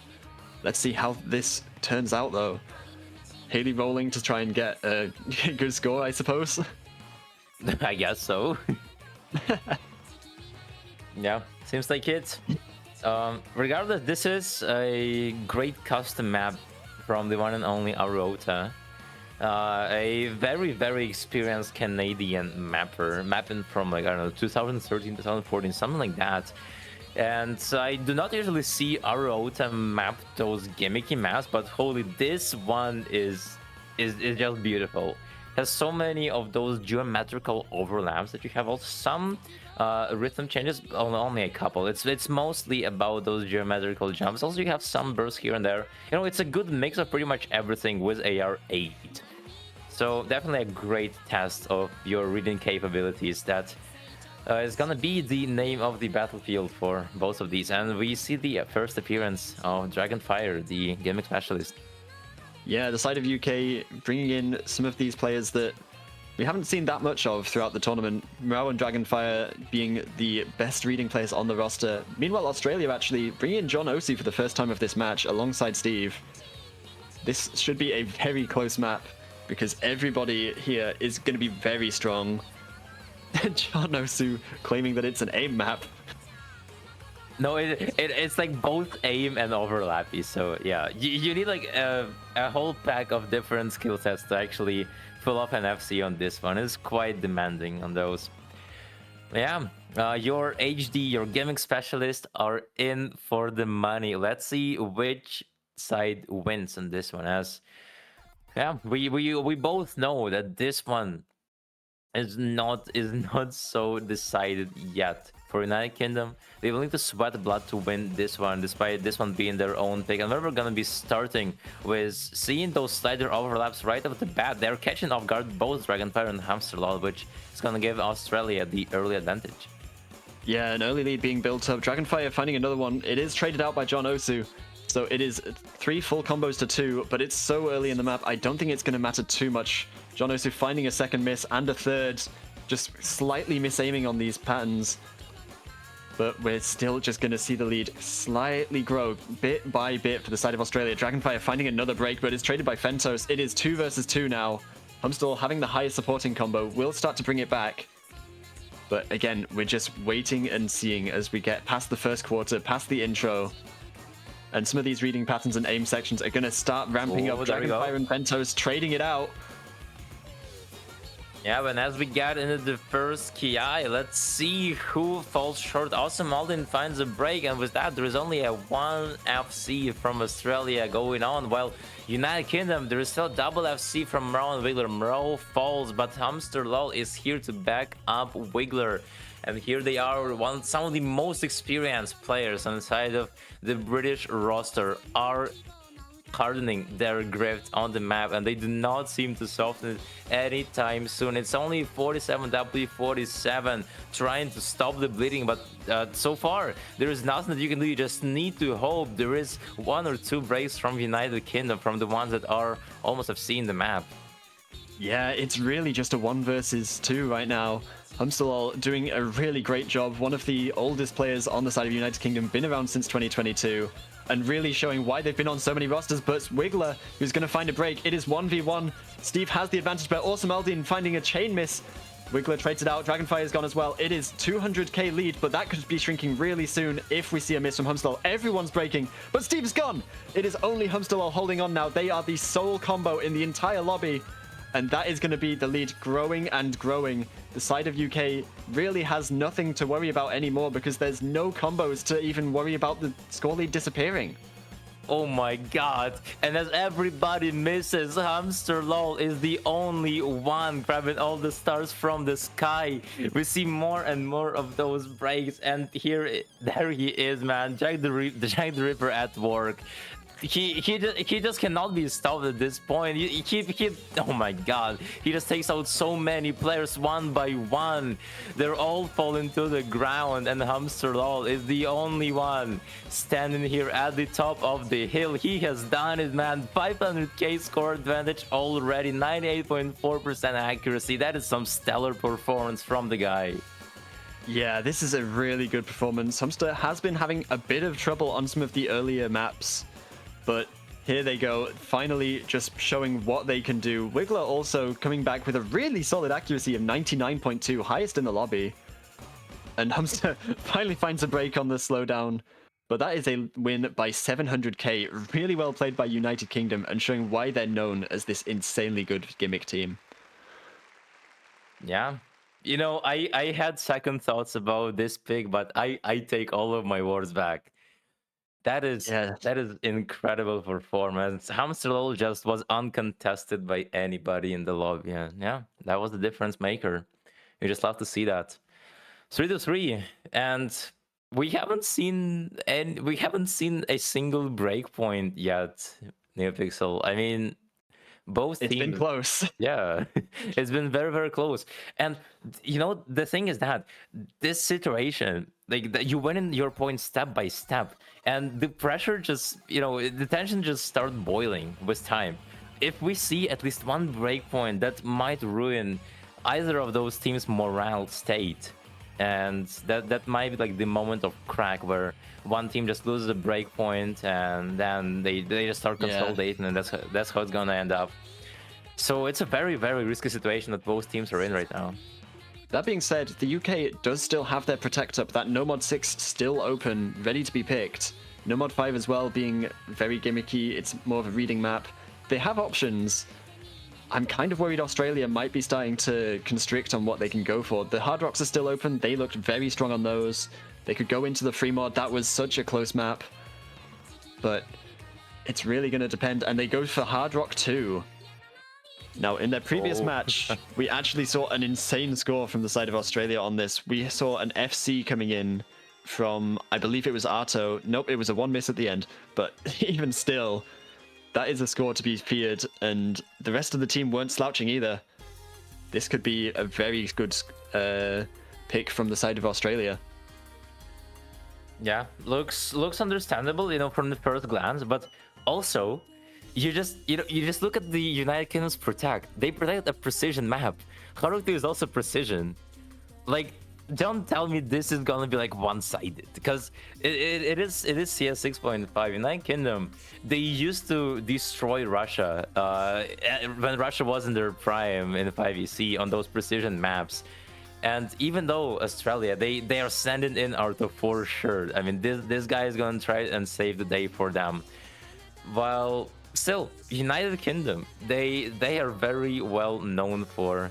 Let's see how this turns out, though. Haley rolling to try and get a good score, I suppose. I guess so. Yeah, seems like it. Regardless, this is a great custom map from the one and only Arota. A very experienced Canadian mapper, mapping from, like, I don't know, 2013, 2014, something like that. And I do not usually see Arota map those gimmicky maps, but holy, this one is just beautiful. has so many of those geometrical overlaps that you have also some rhythm changes, only a couple. It's mostly about those geometrical jumps. Also, you have some bursts here and there. You know, it's a good mix of pretty much everything with AR8. So definitely a great test of your reading capabilities that is gonna be the name of the battlefield for both of these. And we see the first appearance of Dragonfire, the gimmick specialist. Yeah, the side of UK bringing in some of these players that we haven't seen that much of throughout the tournament. Murao and Dragonfire being the best reading players on the roster. Meanwhile, Australia actually bringing in John Osu for the first time of this match alongside Steve. This should be a very close map because everybody here is going to be very strong. John Osu claiming that it's an aim map. No, it's like both aim and overlappy. So yeah, you need like a whole pack of different skill sets to actually pull up an FC on this one. It's quite demanding on those. Yeah, your HD, your gimmick specialist are in for the money. Let's see which side wins on this one. As yeah, we both know that this one is not so decided yet. For United Kingdom, they're willing to sweat blood to win this one, despite this one being their own pick. And we're gonna be starting with seeing those slider overlaps right off the bat. They're catching off guard both Dragonfire and Hamsterlol, which is gonna give Australia the early advantage. Yeah, an early lead being built up. Dragonfire finding another one. It is traded out by John Osu. So it is 3 full combos to 2, but it's so early in the map, I don't think it's going to matter too much. John Osu finding a second miss and a third, just slightly misaiming on these patterns. But we're still just going to see the lead slightly grow bit by bit for the side of Australia. Dragonfire finding another break, but it's traded by Fentos. It is 2 versus 2 now. Humstall having the highest supporting combo will start to bring it back. But again, we're just waiting and seeing as we get past the first quarter, past the intro. And some of these reading patterns and aim sections are going to start ramping up. Dragonfire and Fentos trading it out. Yeah, but as we get into the first KI, let's see who falls short. Awesome Alden finds a break, and with that, there is only a 1 FC from Australia going on. While United Kingdom, there is still double FC from Murao and Wiggler. Murao falls, but Hamsterlol is here to back up Wiggler. And here they are, some of the most experienced players on the side of the British roster are hardening their grip on the map, and they do not seem to soften it anytime soon. It's only 47W47 trying to stop the bleeding, but so far there is nothing that you can do. You just need to hope. There is 1 or 2 breaks from United Kingdom, from the ones that are almost have seen the map. Yeah, it's really just a 1 versus 2 right now. Humstall doing a really great job. One of the oldest players on the side of United Kingdom, been around since 2022, and really showing why they've been on so many rosters. But Wiggler, who's going to find a break. It is 1v1. Steve has the advantage, but Awesome Aldin finding a chain miss. Wiggler trades it out. Dragonfire is gone as well. It is 200k lead, but that could be shrinking really soon if we see a miss from Humstall. Everyone's breaking, but Steve's gone. It is only Humstall holding on now. They are the sole combo in the entire lobby. And that is going to be the lead growing and growing. The side of UK really has nothing to worry about anymore because there's no combos to even worry about the score lead disappearing. Oh my god. And as everybody misses, Hamsterlol is the only one grabbing all the stars from the sky. We see more and more of those breaks, and there he is, man. Jack the Ripper at work. He just cannot be stopped at this point. He oh my god, he just takes out so many players one by one. They're all falling to the ground, and Hamsterlol is the only one standing here at the top of the hill. He has done it, man. 500k score advantage already, 98.4% accuracy. That is some stellar performance from the guy. Yeah, this is a really good performance. Humster has been having a bit of trouble on some of the earlier maps, but here they go, finally just showing what they can do. Wiggler also coming back with a really solid accuracy of 99.2, highest in the lobby. And Humster finally finds a break on the slowdown. But that is a win by 700k. Really well played by United Kingdom, and showing why they're known as this insanely good gimmick team. Yeah. You know, I had second thoughts about this pick, but I take all of my words back. Yeah. that is incredible performance. Hamsterlol just was uncontested by anybody in the lobby. And yeah, that was the difference maker. You just love to see that. 3-3, and we haven't seen a single breakpoint yet, NeoPixel. I mean, both It's been teams. close. Yeah, it's been very, very close. And you know, the thing is that this situation, like you went in your point step by step, and the pressure just, you know, the tension just started boiling with time. If we see at least one breakpoint, that might ruin either of those teams' morale state. And that might be like the moment of crack where one team just loses a breakpoint and then they just start consolidating, and that's how it's gonna end up. So it's a very, very risky situation that both teams are in right now. That being said, the UK does still have their protect up, that Nomod 6 still open, ready to be picked. Nomod 5 as well being very gimmicky, it's more of a reading map. They have options. I'm kind of worried Australia might be starting to constrict on what they can go for. The Hard Rocks are still open, they looked very strong on those. They could go into the free mod, that was such a close map. But it's really going to depend, and they go for Hard Rock 2. Now, in their previous match, we actually saw an insane score from the side of Australia on this. We saw an FC coming in from, I believe it was Arto. Nope, it was a 1 miss at the end. But even still, that is a score to be feared, and the rest of the team weren't slouching either. This could be a very good pick from the side of Australia. Yeah, looks understandable, you know, from the first glance, but also you just look at the United Kingdom's protect. They protect a precision map. Haruki is also precision. Like, don't tell me this is gonna be like one-sided, because it is CS 6.5. United Kingdom, they used to destroy Russia when Russia was in their prime in 5EC on those precision maps. And even though Australia, they are sending in Arto for sure. I mean, this guy is gonna try and save the day for them. While still, United Kingdom, they are very well known for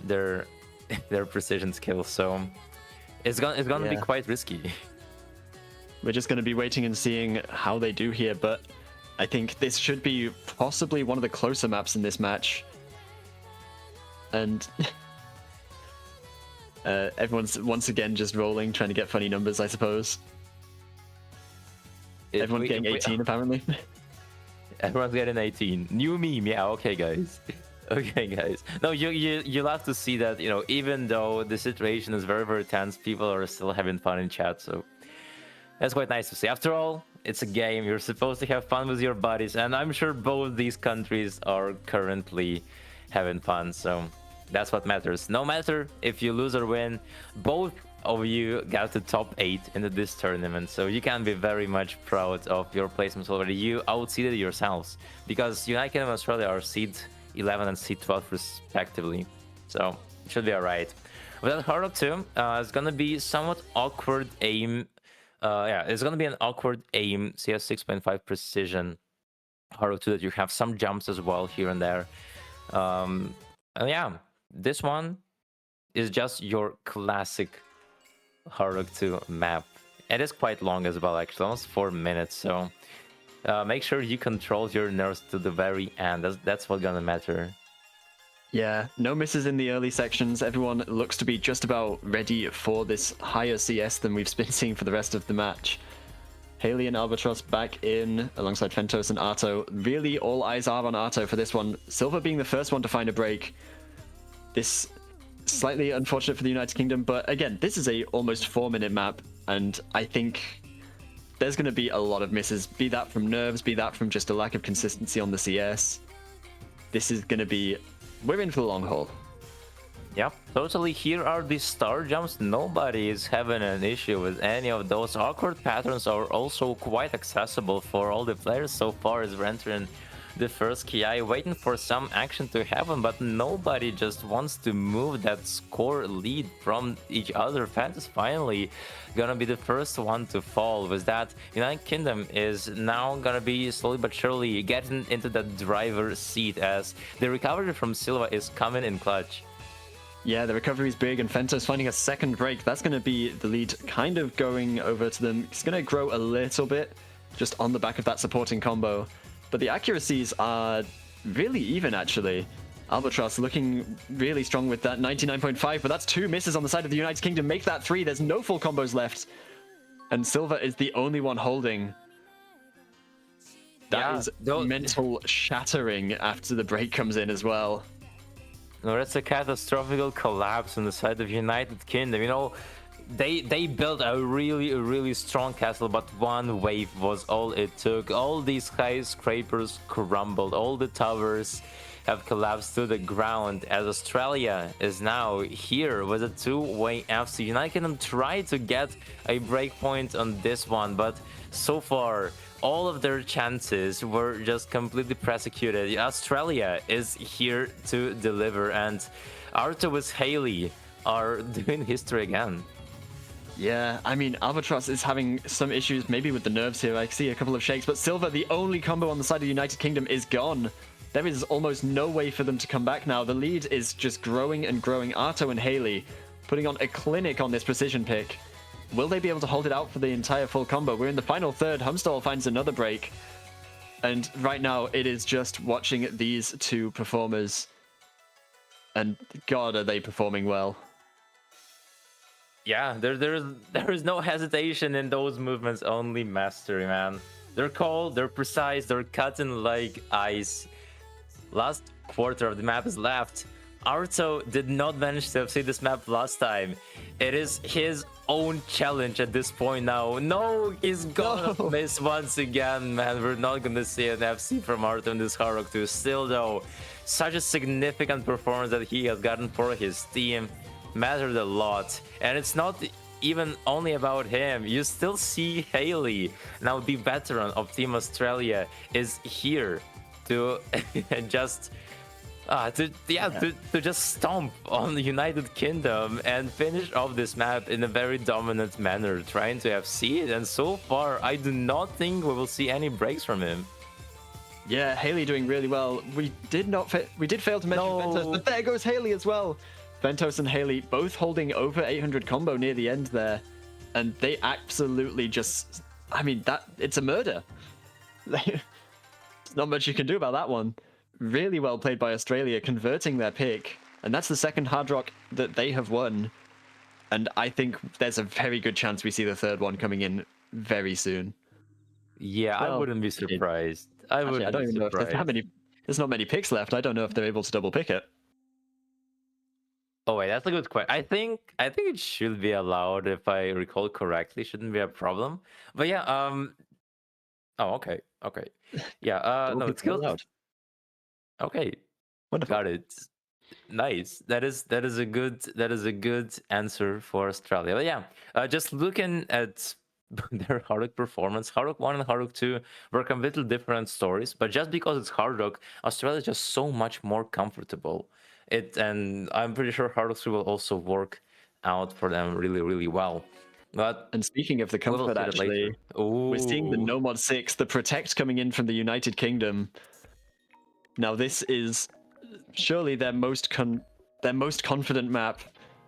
their precision skills, so it's gonna be quite risky. We're just going to be waiting and seeing how they do here, but I think this should be possibly one of the closer maps in this match. And everyone's once again just rolling, trying to get funny numbers, I suppose. Everyone's getting 18 apparently. Everyone's getting 18. New meme, yeah, okay guys. Okay guys. No, you'll have to see that, you know, even though the situation is very, very tense, people are still having fun in chat, so that's quite nice to see. After all, it's a game, you're supposed to have fun with your buddies, and I'm sure both these countries are currently having fun, so that's what matters. No matter if you lose or win, both of you got to top 8 into this tournament, so you can be very much proud of your placements already. You outseeded yourselves, because United Kingdom and Australia are seed 11 and seed 12 respectively, so it should be alright. With that Hard Rock 2, it's gonna be somewhat awkward aim. Yeah, it's gonna be an awkward aim CS 6.5 precision Hard Rock 2 that you have some jumps as well here and there. And yeah, this one is just your classic Hard Rock 2 map. It is quite long as well, actually, almost 4 minutes, so make sure you control your nerves to the very end. That's what's gonna matter. Yeah, no misses in the early sections. Everyone looks to be just about ready for this higher CS than we've been seeing for the rest of the match. Haley and Albatross back in alongside Fentos and Arto. Really, all eyes are on Arto for this one. Silver being the first one to find a break. This slightly unfortunate for the United Kingdom, but again, this is a almost 4-minute map, and I think there's going to be a lot of misses, be that from nerves, be that from just a lack of consistency on the CS. This is going to be... we're in for the long haul. Yep, totally. Here are the star jumps. Nobody is having an issue with any of those. Awkward patterns are also quite accessible for all the players so far as we're entering the first KI, waiting for some action to happen, but nobody just wants to move that score lead from each other. Fant is finally gonna be the first one to fall. With that, United Kingdom is now gonna be slowly but surely getting into the driver's seat as the recovery from Silva is coming in clutch. Yeah, the recovery is big, and Fentos finding a second break. That's going to be the lead kind of going over to them. It's going to grow a little bit. just on the back of that supporting combo. But the accuracies are really even, actually. Albatross looking really strong with that 99.5, but that's 2 misses on the side of the United Kingdom. Make that 3. There's no full combos left. And Silva is the only one holding. That is mental shattering after the break comes in as well. No, that's a catastrophic collapse on the side of United Kingdom. You know, they built a really strong castle, but one wave was all it took. All these skyscrapers crumbled, all the towers have collapsed to the ground, as Australia is now here with a 2-way FC. United Kingdom tried to get a breakpoint on this one, but so far all of their chances were just completely prosecuted. Australia is here to deliver, and Arto with Haley are doing history again. Yeah, I mean, Albatross is having some issues maybe with the nerves here. I see a couple of shakes, but Silva, the only combo on the side of the United Kingdom, is gone. There is almost no way for them to come back now. The lead is just growing and growing. Arto and Haley putting on a clinic on this precision pick. Will they be able to hold it out for the entire full combo? We're in the final third. Humstall finds another break. And right now, it is just watching these two performers. And God, are they performing well. Yeah, there is no hesitation in those movements, only mastery, man. They're cold, they're precise, they're cutting like ice. Last quarter of the map is left. Arto did not manage to see this map last time. It is his own challenge at this point now. No, he's gonna miss once again, man. We're not gonna see an FC from Arto in this Hard Rock 2. Still though, such a significant performance that he has gotten for his team. Mattered a lot, and it's not even only about him. You still see Haley, now the veteran of Team Australia, is here to just to just stomp on the United Kingdom and finish off this map in a very dominant manner, trying to FC it. And so far, I do not think we will see any breaks from him. Yeah, Haley doing really well. We did fail to mention Ventos, but there goes Haley as well. Ventos and Haley both holding over 800 combo near the end there, and they absolutely just, I mean, it's a murder. There's not much you can do about that one. Really well played by Australia, converting their pick, and that's the second Hard Rock that they have won. And I think there's a very good chance we see the third one coming in very soon. Yeah, well, I wouldn't be surprised. I don't even know if there's that many. There's not many picks left. I don't know if they're able to double pick it. Oh wait, that's a good question. I think it should be allowed, if I recall correctly. Shouldn't be a problem. But yeah, oh, okay. Yeah, no, it's allowed. Okay. Wonderful. Got it. Nice. That is a good answer for Australia. But yeah, just looking at their Hard Rock performance, Hard Rock 1 and Hard Rock 2 were completely different stories, but just because it's Hard Rock, Australia is just so much more comfortable. And I'm pretty sure Hard Rock 3 will also work out for them really well. And speaking of the comfort, actually, we're seeing the No Mod 6, the Protect coming in from the United Kingdom. Now this is surely their most confident map,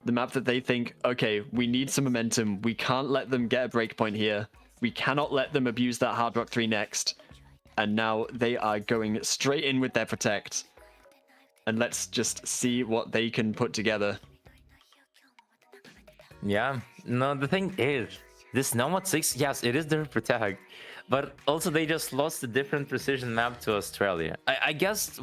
the map that they think, okay, we need some momentum. We can't let them get a breakpoint here. We cannot let them abuse that Hard Rock 3 next. And now they are going straight in with their Protect. And let's just see what they can put together. Yeah, no, the thing is, this Nomad 6, yes, it is their Protect, but also they just lost a different precision map to Australia. I guess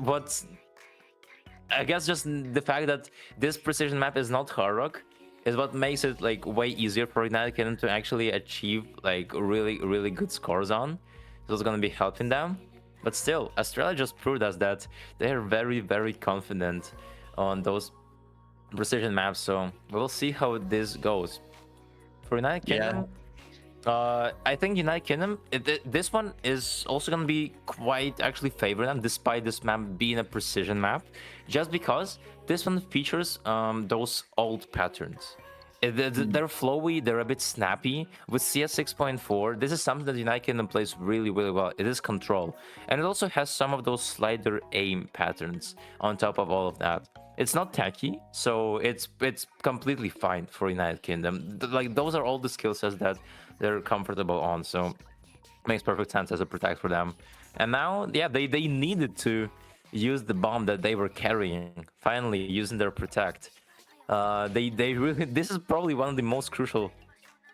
just the fact that this precision map is not Hard Rock is what makes it like way easier for United Kingdom to actually achieve like really good scores on. So it's gonna be helping them. But still, Australia just proved us that they're very confident on those precision maps. So we'll see how this goes. For United Kingdom, I think United Kingdom, this one is also going to be quite actually favoring them, despite this map being a precision map, just because this one features those old patterns. They're flowy, they're a bit snappy. With CS 6.4, this is something that United Kingdom plays really well. It is control. And it also has some of those slider aim patterns on top of all of that. It's not tacky, so it's completely fine for United Kingdom. Like, those are all the skill sets that they're comfortable on. So Makes perfect sense as a protect for them. And now, yeah, they needed to use the bomb that they were carrying. Finally, using their protect. They really. This is probably one of the most crucial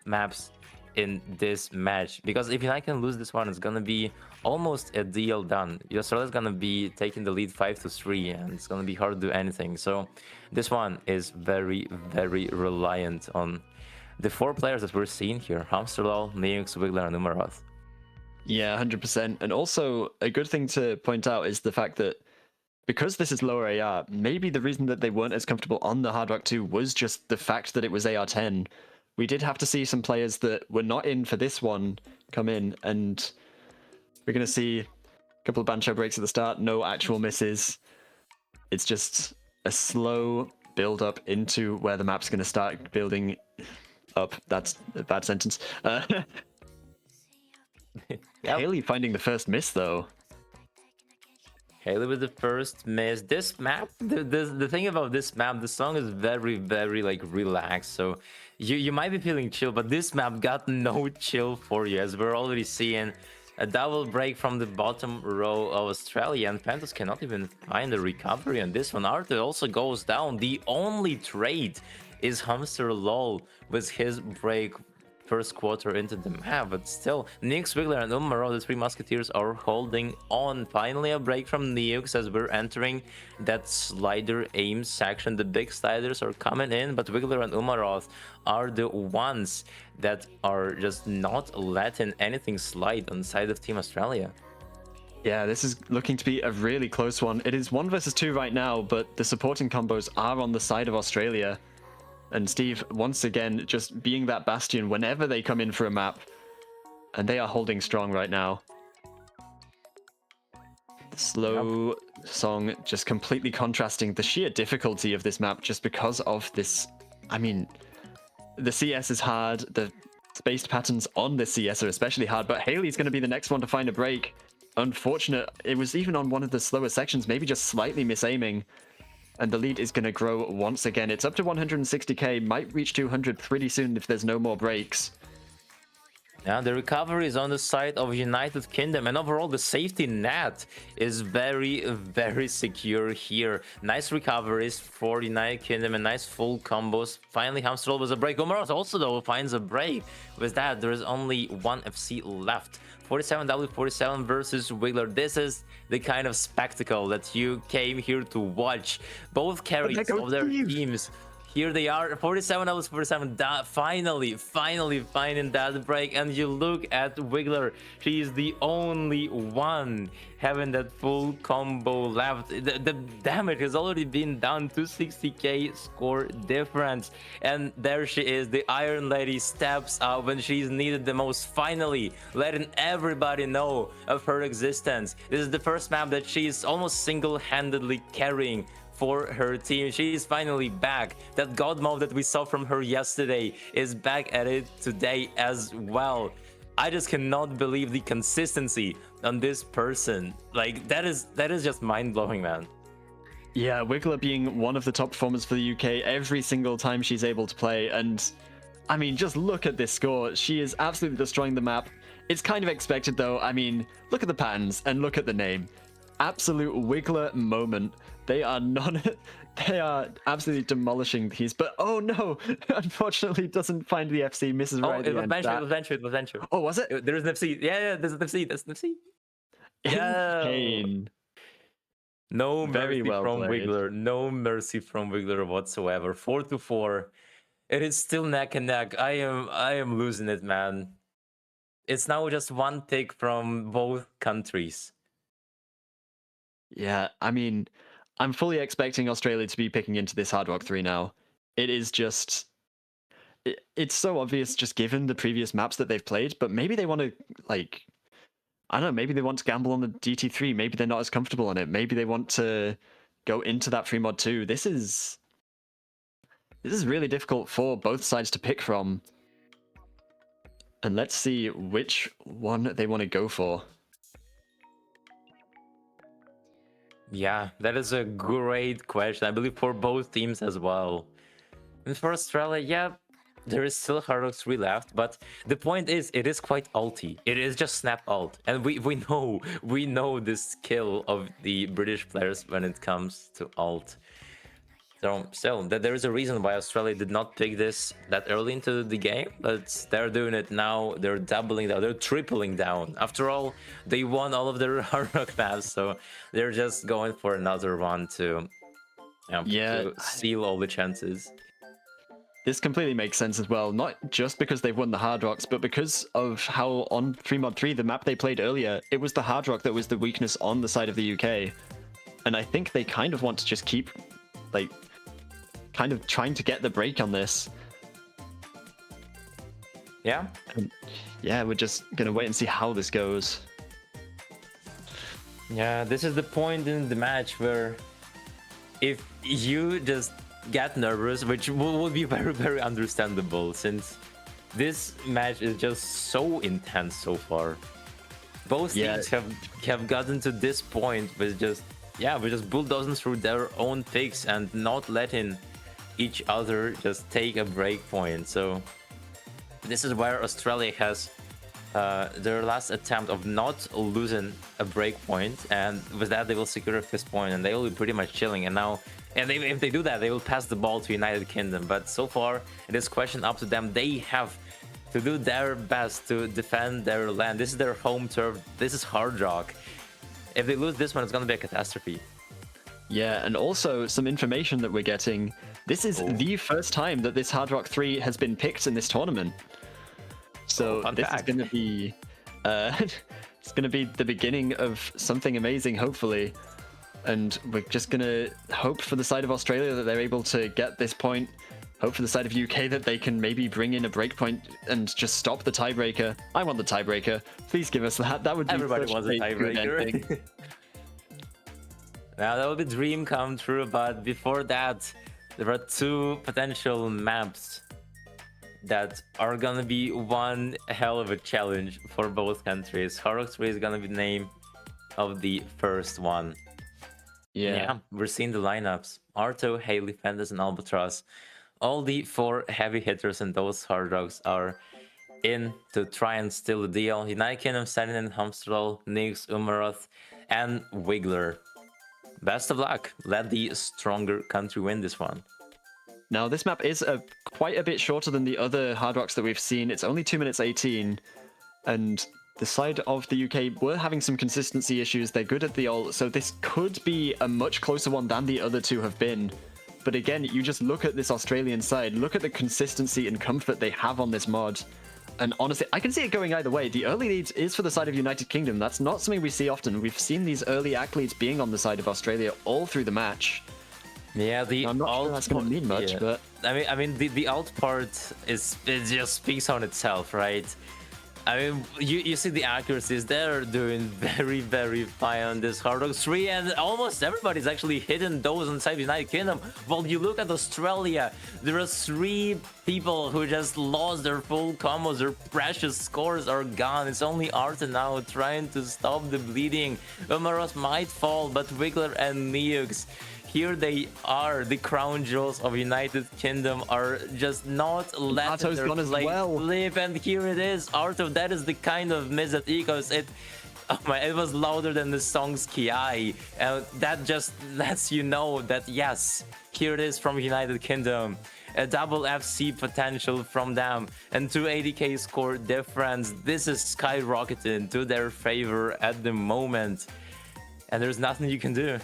maps in this match, because if I can lose this one, it's gonna be almost a deal done. Australia's gonna be taking the lead 5-3, and it's gonna be hard to do anything. So this one is very, very reliant on the 4 players that we're seeing here: Hamsterlol, Neux, Wiggler, and Umaroth. Yeah, 100%. And also, a good thing to point out is the fact that because this is lower AR, maybe the reason that they weren't as comfortable on the Hard Rock 2 was just the fact that it was AR10. We did have to see some players that were not in for this one come in, and we're going to see a couple of Bancho breaks at the start, no actual misses. It's just a slow build up into where the map's going to start building up. That's a bad sentence. Yep. Haley finding the first miss, though. Haley with the first miss. This map, the thing about this map, the song is very, very like relaxed. So you might be feeling chill, but this map got no chill for you, as we're already seeing a double break from the bottom row of Australia, and Panthers cannot even find a recovery on this one. Arthur also goes down. The only trade is Hamsterlol with his break first quarter into the map, but still, Nix, Wiggler, and Umaro, the 3 musketeers, are holding on. Finally, a break from Neux as we're entering that slider aim section. The big sliders are coming in, but Wiggler and Umaroth are the ones that are just not letting anything slide on the side of Team Australia. Yeah, this is looking to be a really close one. It is 1 versus 2 right now, but the supporting combos are on the side of Australia. And Steve, once again, just being that bastion whenever they come in for a map. And they are holding strong right now. The slow song just completely contrasting the sheer difficulty of this map just because of this. I mean, the CS is hard. The spaced patterns on the CS are especially hard. But Haley's going to be the next one to find a break. Unfortunate. It was even on one of the slower sections, maybe just slightly misaiming. And the lead is going to grow once again. It's up to 160k, might reach 200 pretty soon if there's no more breaks. Yeah, the recovery is on the side of United Kingdom, and overall the safety net is very, very secure here. Nice recoveries for United Kingdom and nice full combos. Finally, Hamsterlol was a break. Umaroth also, though, finds a break. With that, there is only 1 FC left. 47W47 versus Wiggler. This is the kind of spectacle that you came here to watch. Both carries of their teams. Here they are, 47W47, finally finding that break. And you look at Wiggler, she is the only one having that full combo left. The damage has already been done to 60k score difference. And there she is, the Iron Lady steps up when she's needed the most, finally letting everybody know of her existence. This is the first map that she's almost single-handedly carrying for her team. She's finally back. That god mode that we saw from her yesterday is back at it today as well. I just cannot believe the consistency on this person. Like, that is just mind-blowing, man. Yeah, Wiggler being one of the top performers for the UK every single time she's able to play. And I mean, just look at this score. She is absolutely destroying the map. It's kind of expected, though. I mean, look at the patterns and look at the name. Absolute Wiggler moment. They are absolutely demolishing these, but oh no, unfortunately doesn't find the FC, misses right at the end. It was Venture. Oh, was it? There is an FC. Yeah, there's an FC. That's an FC. Yeah. Insane. No mercy well from played. Wiggler. No mercy from Wiggler whatsoever. 4-4. It is still neck and neck. I am losing it, man. It's now just 1 pick from both countries. Yeah, I mean, I'm fully expecting Australia to be picking into this Hard Rock 3 now. It is just... It's so obvious just given the previous maps that they've played, but maybe they want to, like... I don't know, maybe they want to gamble on the DT3. Maybe they're not as comfortable on it. Maybe they want to go into that free mod 2. This is really difficult for both sides to pick from. And let's see which one they want to go for. Yeah, that is a great question. I believe for both teams as well. And for Australia, yeah, there is still Hard Rock 3 left, but the point is, it is quite ulty. It is just snap ult, and we know the skill of the British players when it comes to ult. So still, there is a reason why Australia did not pick this that early into the game, but they're doing it now. They're doubling down, they're tripling down. After all, they won all of their Hard Rock maps, so they're just going for another one to, to seal all the chances. This completely makes sense as well, not just because they've won the Hard Rocks, but because of how on 3mod3, the map they played earlier, it was the Hard Rock that was the weakness on the side of the UK. And I think they kind of want to just keep, like, kind of trying to get the break on this. Yeah? Yeah, we're just going to wait and see how this goes. Yeah, this is the point in the match where if you just get nervous, which will be very, very understandable since this match is just so intense so far. Both teams have gotten to this point with just bulldozing through their own picks and not letting each other just take a break point. So this is where Australia has their last attempt of not losing a break point, and with that they will secure a 5th point and they will be pretty much chilling. And now, if they do that, they will pass the ball to United Kingdom. But so far, it is question up to them. They have to do their best to defend their land. This is their home turf. This is Hard Rock. If they lose this one, it's going to be a catastrophe. Yeah, and also some information that we're getting. This is the first time that this Hard Rock 3 has been picked in this tournament. So this is going to be it's going to be the beginning of something amazing, hopefully. And we're just going to hope for the side of Australia that they're able to get this point. Hope for the side of UK that they can maybe bring in a breakpoint and just stop the tiebreaker. I want the tiebreaker. Please give us that. That would be everybody wants a tiebreaker. Now that would be dream come true, but before that, there are 2 potential maps that are gonna be one hell of a challenge for both countries. Hard Rock 3 is gonna be the name of the first one. Yeah, we're seeing the lineups. Arto, Haley, Fenders, and Albatross. All the 4 heavy hitters in those Hard Rocks are in to try and steal the deal. United Kingdom, Sentinel, Hamstral, Nix, Umaroth, and Wiggler. Best of luck. Let the stronger country win this one. Now, this map is quite a bit shorter than the other Hard Rocks that we've seen. It's only 2 minutes 18, and the side of the UK were having some consistency issues. They're good at the ult, so this could be a much closer one than the other 2 have been. But again, you just look at this Australian side, look at the consistency and comfort they have on this mod. And honestly, I can see it going either way. The early lead is for the side of United Kingdom. That's not something we see often. We've seen these early ACK leads being on the side of Australia all through the match. Yeah, the I'm not alt sure that's going to mean much, but I mean, the alt part it just speaks on itself, right? I mean, you see the accuracies. They're doing very, very fine on this Hard Rock 3, and almost everybody's actually hitting those inside the United Kingdom. While you look at Australia, there are 3 people who just lost their full combos. Their precious scores are gone. It's only Arta now trying to stop the bleeding. Umaros might fall, but Wiggler and Neux, here they are. The crown jewels of United Kingdom are just not letting their play live, and here it is. Arto, that is the kind of miss that echoes. It was louder than the song's Ki, and that just lets you know that yes, here it is from United Kingdom. A double FC potential from them, and 280k score difference. This is skyrocketing to their favor at the moment, and there's nothing you can do.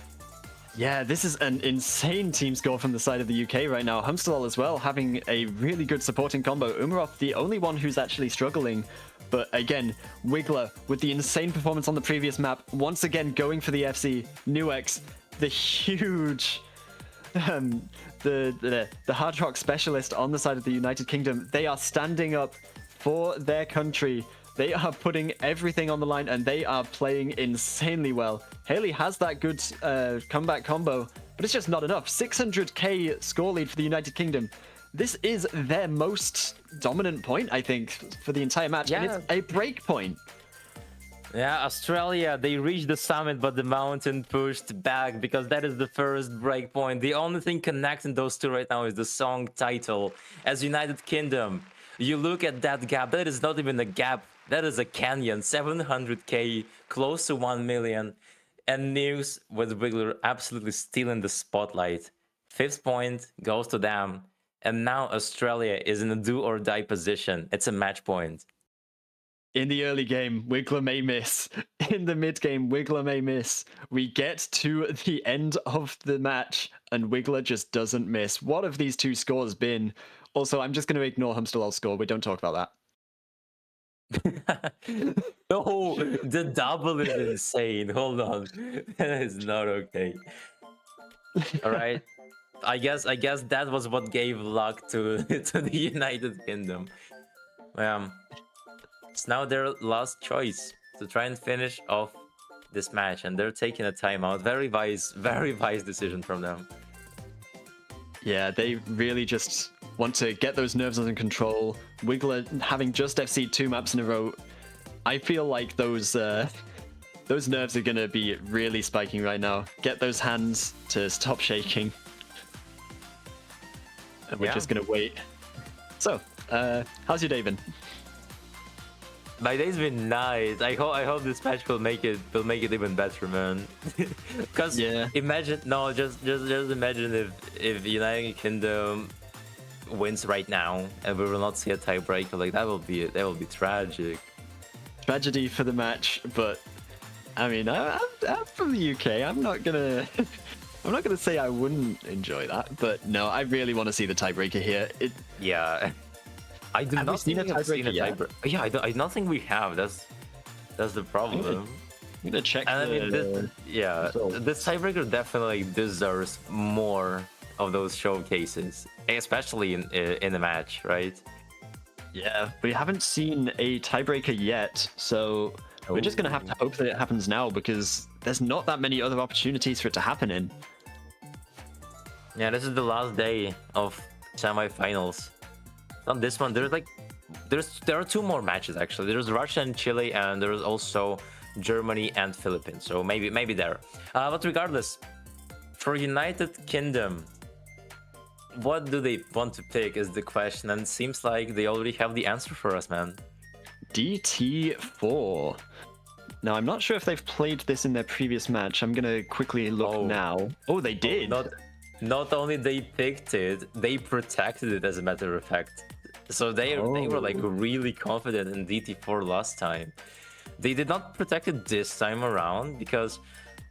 Yeah, this is an insane team score from the side of the UK right now. Hamstral as well, having a really good supporting combo. Umaroth, the only one who's actually struggling. But again, Wiggler, with the insane performance on the previous map, once again going for the FC. Nuex, the huge... the Hard Rock specialist on the side of the United Kingdom. They are standing up for their country. They are putting everything on the line, and they are playing insanely well. Haley has that good comeback combo, but it's just not enough. 600k score lead for the United Kingdom. This is their most dominant point, I think, for the entire match, and it's a break point. Yeah, Australia, they reached the summit, but the mountain pushed back because that is the first breakpoint. The only thing connecting those two right now is the song title. As United Kingdom, you look at that gap, that is not even a gap, that is a canyon, 700k, close to 1 million. And News with Wiggler absolutely stealing the spotlight. 5th point goes to them. And now Australia is in a do or die position. It's a match point. In the early game, Wiggler may miss. In the mid game, Wiggler may miss. We get to the end of the match, and Wiggler just doesn't miss. What have these two scores been? Also, I'm just going to ignore Humstal's score. We don't talk about that. No, the double is insane. Hold on. That is not okay. All right. I guess that was what gave luck to the United Kingdom. It's now their last choice to try and finish off this match, and they're taking a timeout. Very wise decision from them. Yeah, they really just want to get those nerves under control. Wiggler having just FC'd 2 maps in a row, I feel like those nerves are gonna be really spiking right now. Get those hands to stop shaking. And we're just gonna wait. So, how's your day been? My day's been nice. I hope this match will make it even better, man. Because imagine just imagine if United Kingdom wins right now and we will not see a tiebreaker, like that will be tragic. Tragedy for the match, but I mean, I'm from the UK. I'm not gonna say I wouldn't enjoy that, but no, I really want to see the tiebreaker here. Yeah. I do not think we have seen a tiebreaker. Yeah, I don't think we have. That's the problem. I'm gonna check. And I mean, this tiebreaker definitely deserves more of those showcases, especially in the match, right? Yeah, we haven't seen a tiebreaker yet, so we're just gonna have to hope that it happens now because there's not that many other opportunities for it to happen in. Yeah, this is the last day of semifinals. On this one, there are 2 more matches actually. There's Russia and Chile, and there's also Germany and Philippines. So maybe there. But regardless, for United Kingdom, what do they want to pick is the question, and it seems like they already have the answer for us, man. DT4. Now, I'm not sure if they've played this in their previous match. I'm gonna quickly look now. Oh, they did. Not only they picked it, they protected it, as a matter of fact. So they were like really confident in DT4 last time. They did not protect it this time around because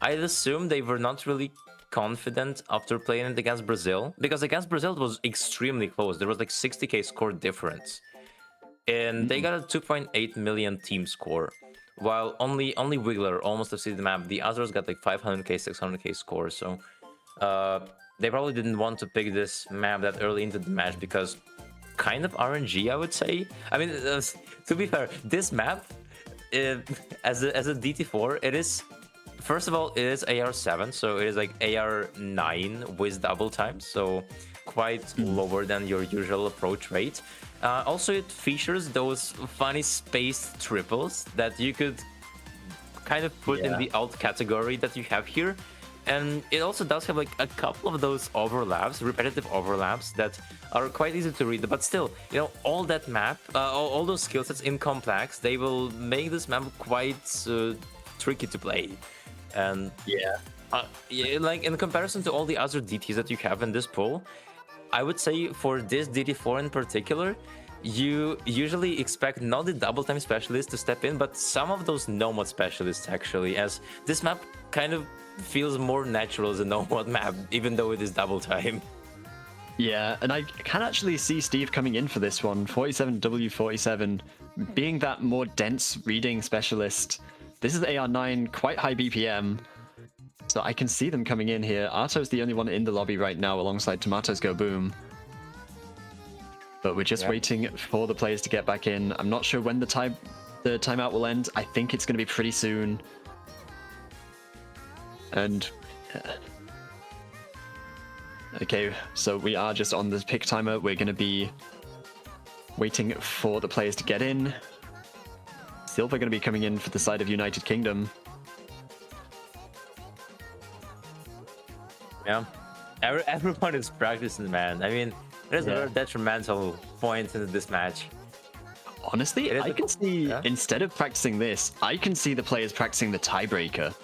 I'd assume they were not really confident after playing it against Brazil, because against Brazil it was extremely close. There was like 60k score difference, and they got a 2.8 million team score, while only Wiggler almost exceeded the map. The others got like 500k, 600k score. So they probably didn't want to pick this map that early into the match because kind of RNG, I would say. I mean, to be fair, this map, as a DT4, it is, first of all, it is AR7, so it is like AR9 with double time, so quite lower than your usual approach rate. Also, it features those funny spaced triples that you could kind of put in the alt category that you have here. And it also does have like a couple of those overlaps, repetitive overlaps that are quite easy to read. But still, you know, all that map, all those skill sets in complex, they will make this map quite tricky to play. And like in comparison to all the other DTs that you have in this pool, I would say for this DT4 in particular, you usually expect not the double time specialist to step in, but some of those nomad specialists actually, as this map kind of feels more natural as a nomad map, even though it is double time. Yeah, and I can actually see Steve coming in for this one. 47W47, being that more dense reading specialist. This is AR9, quite high BPM, so I can see them coming in here. Arto's the only one in the lobby right now alongside Tomatoes Go Boom. But we're just waiting for the players to get back in. I'm not sure when the timeout will end. I think it's going to be pretty soon. And okay, so we are just on the pick timer. We're going to be waiting for the players to get in. Silver going to be coming in for the side of United Kingdom. Yeah, everyone is practicing, man. I mean, there's a detrimental point in this match. Honestly, I can see, instead of practicing this, I can see the players practicing the tiebreaker.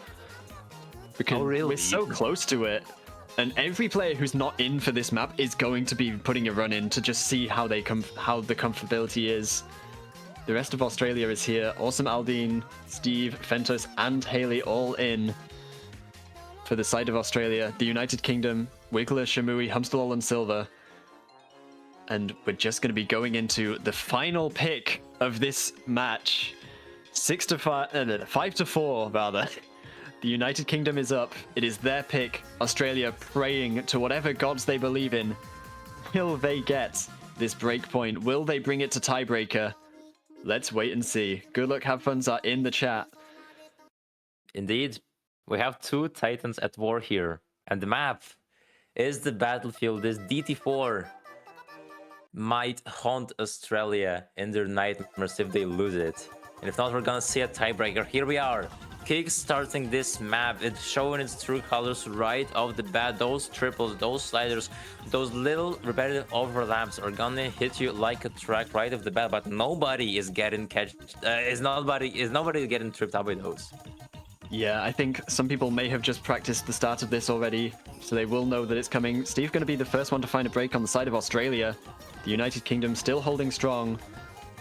Because we're so close to it, and every player who's not in for this map is going to be putting a run in to just see how the comfortability is. The rest of Australia is here. Awesome Aldine, Steve, Fentos, and Haley all in for the side of Australia. The United Kingdom, Wiggler, Shamui, Humstalol, and Silver. And we're just going to be going into the final pick of this match. 5 to 4, rather. The United Kingdom is up. It is their pick. Australia praying to whatever gods they believe in. Will they get this breakpoint? Will they bring it to tiebreaker? Let's wait and see. Good luck, have funs are in the chat. Indeed. We have two titans at war here. And the map is the battlefield. This DT4 might haunt Australia in their nightmares if they lose it. And if not, we're gonna see a tiebreaker. Here we are. Kick-starting this map. It's showing its true colors right off the bat. Those triples, those sliders, those little repetitive overlaps are gonna hit you like a truck right off the bat, but nobody is getting nobody getting tripped up by those. Yeah, I think some people may have just practiced the start of this already, so they will know that it's coming. Steve going to be the first one to find a break on the side of Australia. The United Kingdom still holding strong,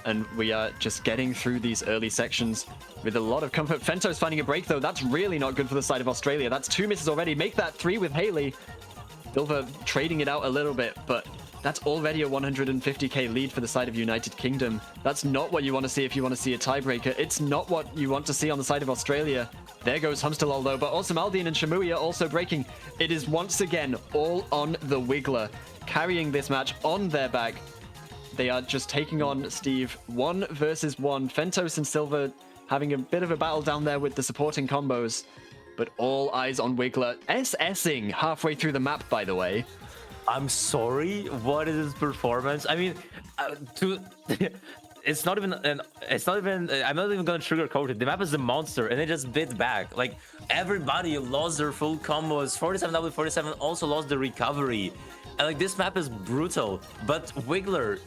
and we are just getting through these early sections with a lot of comfort. Fentos finding a break, though. That's really not good for the side of Australia. That's 2 misses already. Make that 3 with Haley. Silver trading it out a little bit, but that's already a 150k lead for the side of United Kingdom. That's not what you want to see if you want to see a tiebreaker. It's not what you want to see on the side of Australia. There goes Humstalol, though, but Awesome Aldine and Shamui are also breaking. It is once again all on the Wiggler, carrying this match on their back. They are just taking on Steve 1 versus 1. Fentos and Silver having a bit of a battle down there with the supporting combos, but all eyes on Wiggler. SSing halfway through the map, by the way. I'm sorry, what is his performance? I mean, it's not even I'm not even gonna sugarcoat it. The map is a monster and it just bit back. Like, everybody lost their full combos. 47W47 also lost the recovery. And like, this map is brutal. But Wiggler,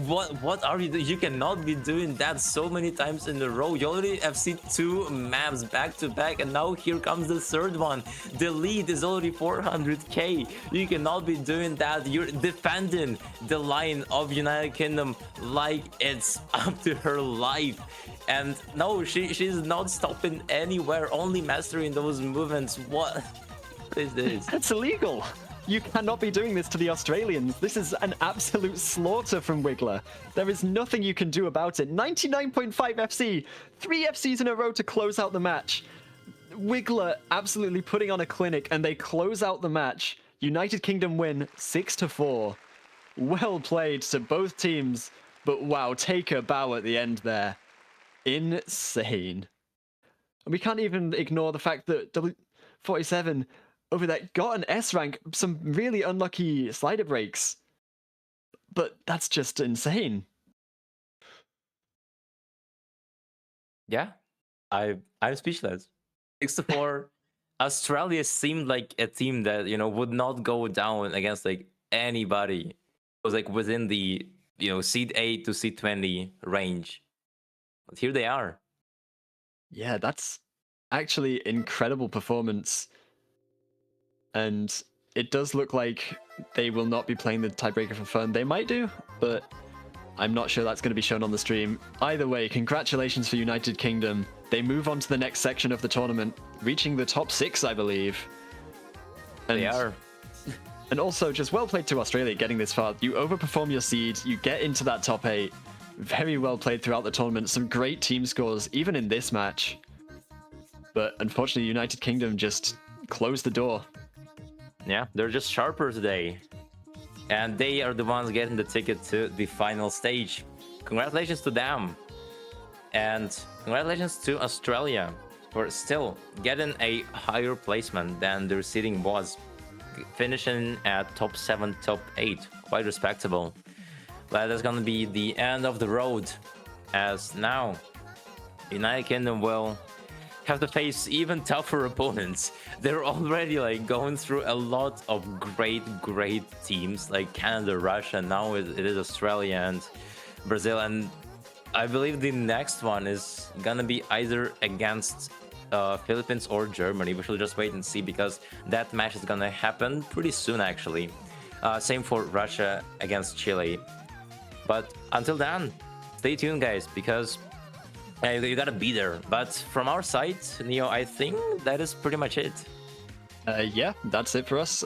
what are you doing? You cannot be doing that so many times in a row. You already have seen 2 maps back to back, and now here comes the third one. The lead is already 400k. You cannot be doing that. You're defending the line of United Kingdom like it's up to her life. And no, she's not stopping anywhere, only mastering those movements. What is this? That's illegal. You cannot be doing this to the Australians. This is an absolute slaughter from Wiggler. There is nothing you can do about it. 99.5 FC. 3 FCs in a row to close out the match. Wiggler absolutely putting on a clinic, and they close out the match. United Kingdom win 6 to 4. Well played to both teams, but wow, take a bow at the end there. Insane. And we can't even ignore the fact that W47 over there got an S rank, some really unlucky slider breaks. But that's just insane. Yeah, I'm speechless. 6 to 4. Australia seemed like a team that, you know, would not go down against like anybody. It was like within the, you know, seed 8 to seed 20 range. But here they are. Yeah, that's actually incredible performance. And it does look like they will not be playing the tiebreaker for fun. They might do, but I'm not sure that's going to be shown on the stream. Either way, congratulations for United Kingdom. They move on to the next section of the tournament, reaching the top 6, I believe. And, they are. And also, just well played to Australia getting this far. You overperform your seed, you get into that top 8. Very well played throughout the tournament. Some great team scores, even in this match. But unfortunately, United Kingdom just closed the door. Yeah, they're just sharper today. And they are the ones getting the ticket to the final stage. Congratulations to them. And congratulations to Australia for still getting a higher placement than their seeding was. Finishing at top 7, top 8. Quite respectable. But that's gonna be the end of the road. As now United Kingdom will have to face even tougher opponents. They're already like going through a lot of great teams like Canada, Russia. Now it is Australia and Brazil, and I believe the next one is gonna be either against Philippines or Germany. We should just wait and see, because that match is gonna happen pretty soon actually. Same for Russia against Chile. But until then, stay tuned guys, because you gotta be there. But from our side, Neo, I think that is pretty much it. Yeah, that's it for us.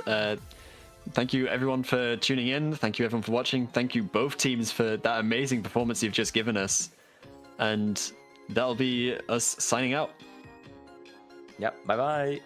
Thank you everyone for tuning in. Thank you everyone for watching. Thank you both teams for that amazing performance you've just given us. And that'll be us signing out. Yep, bye bye.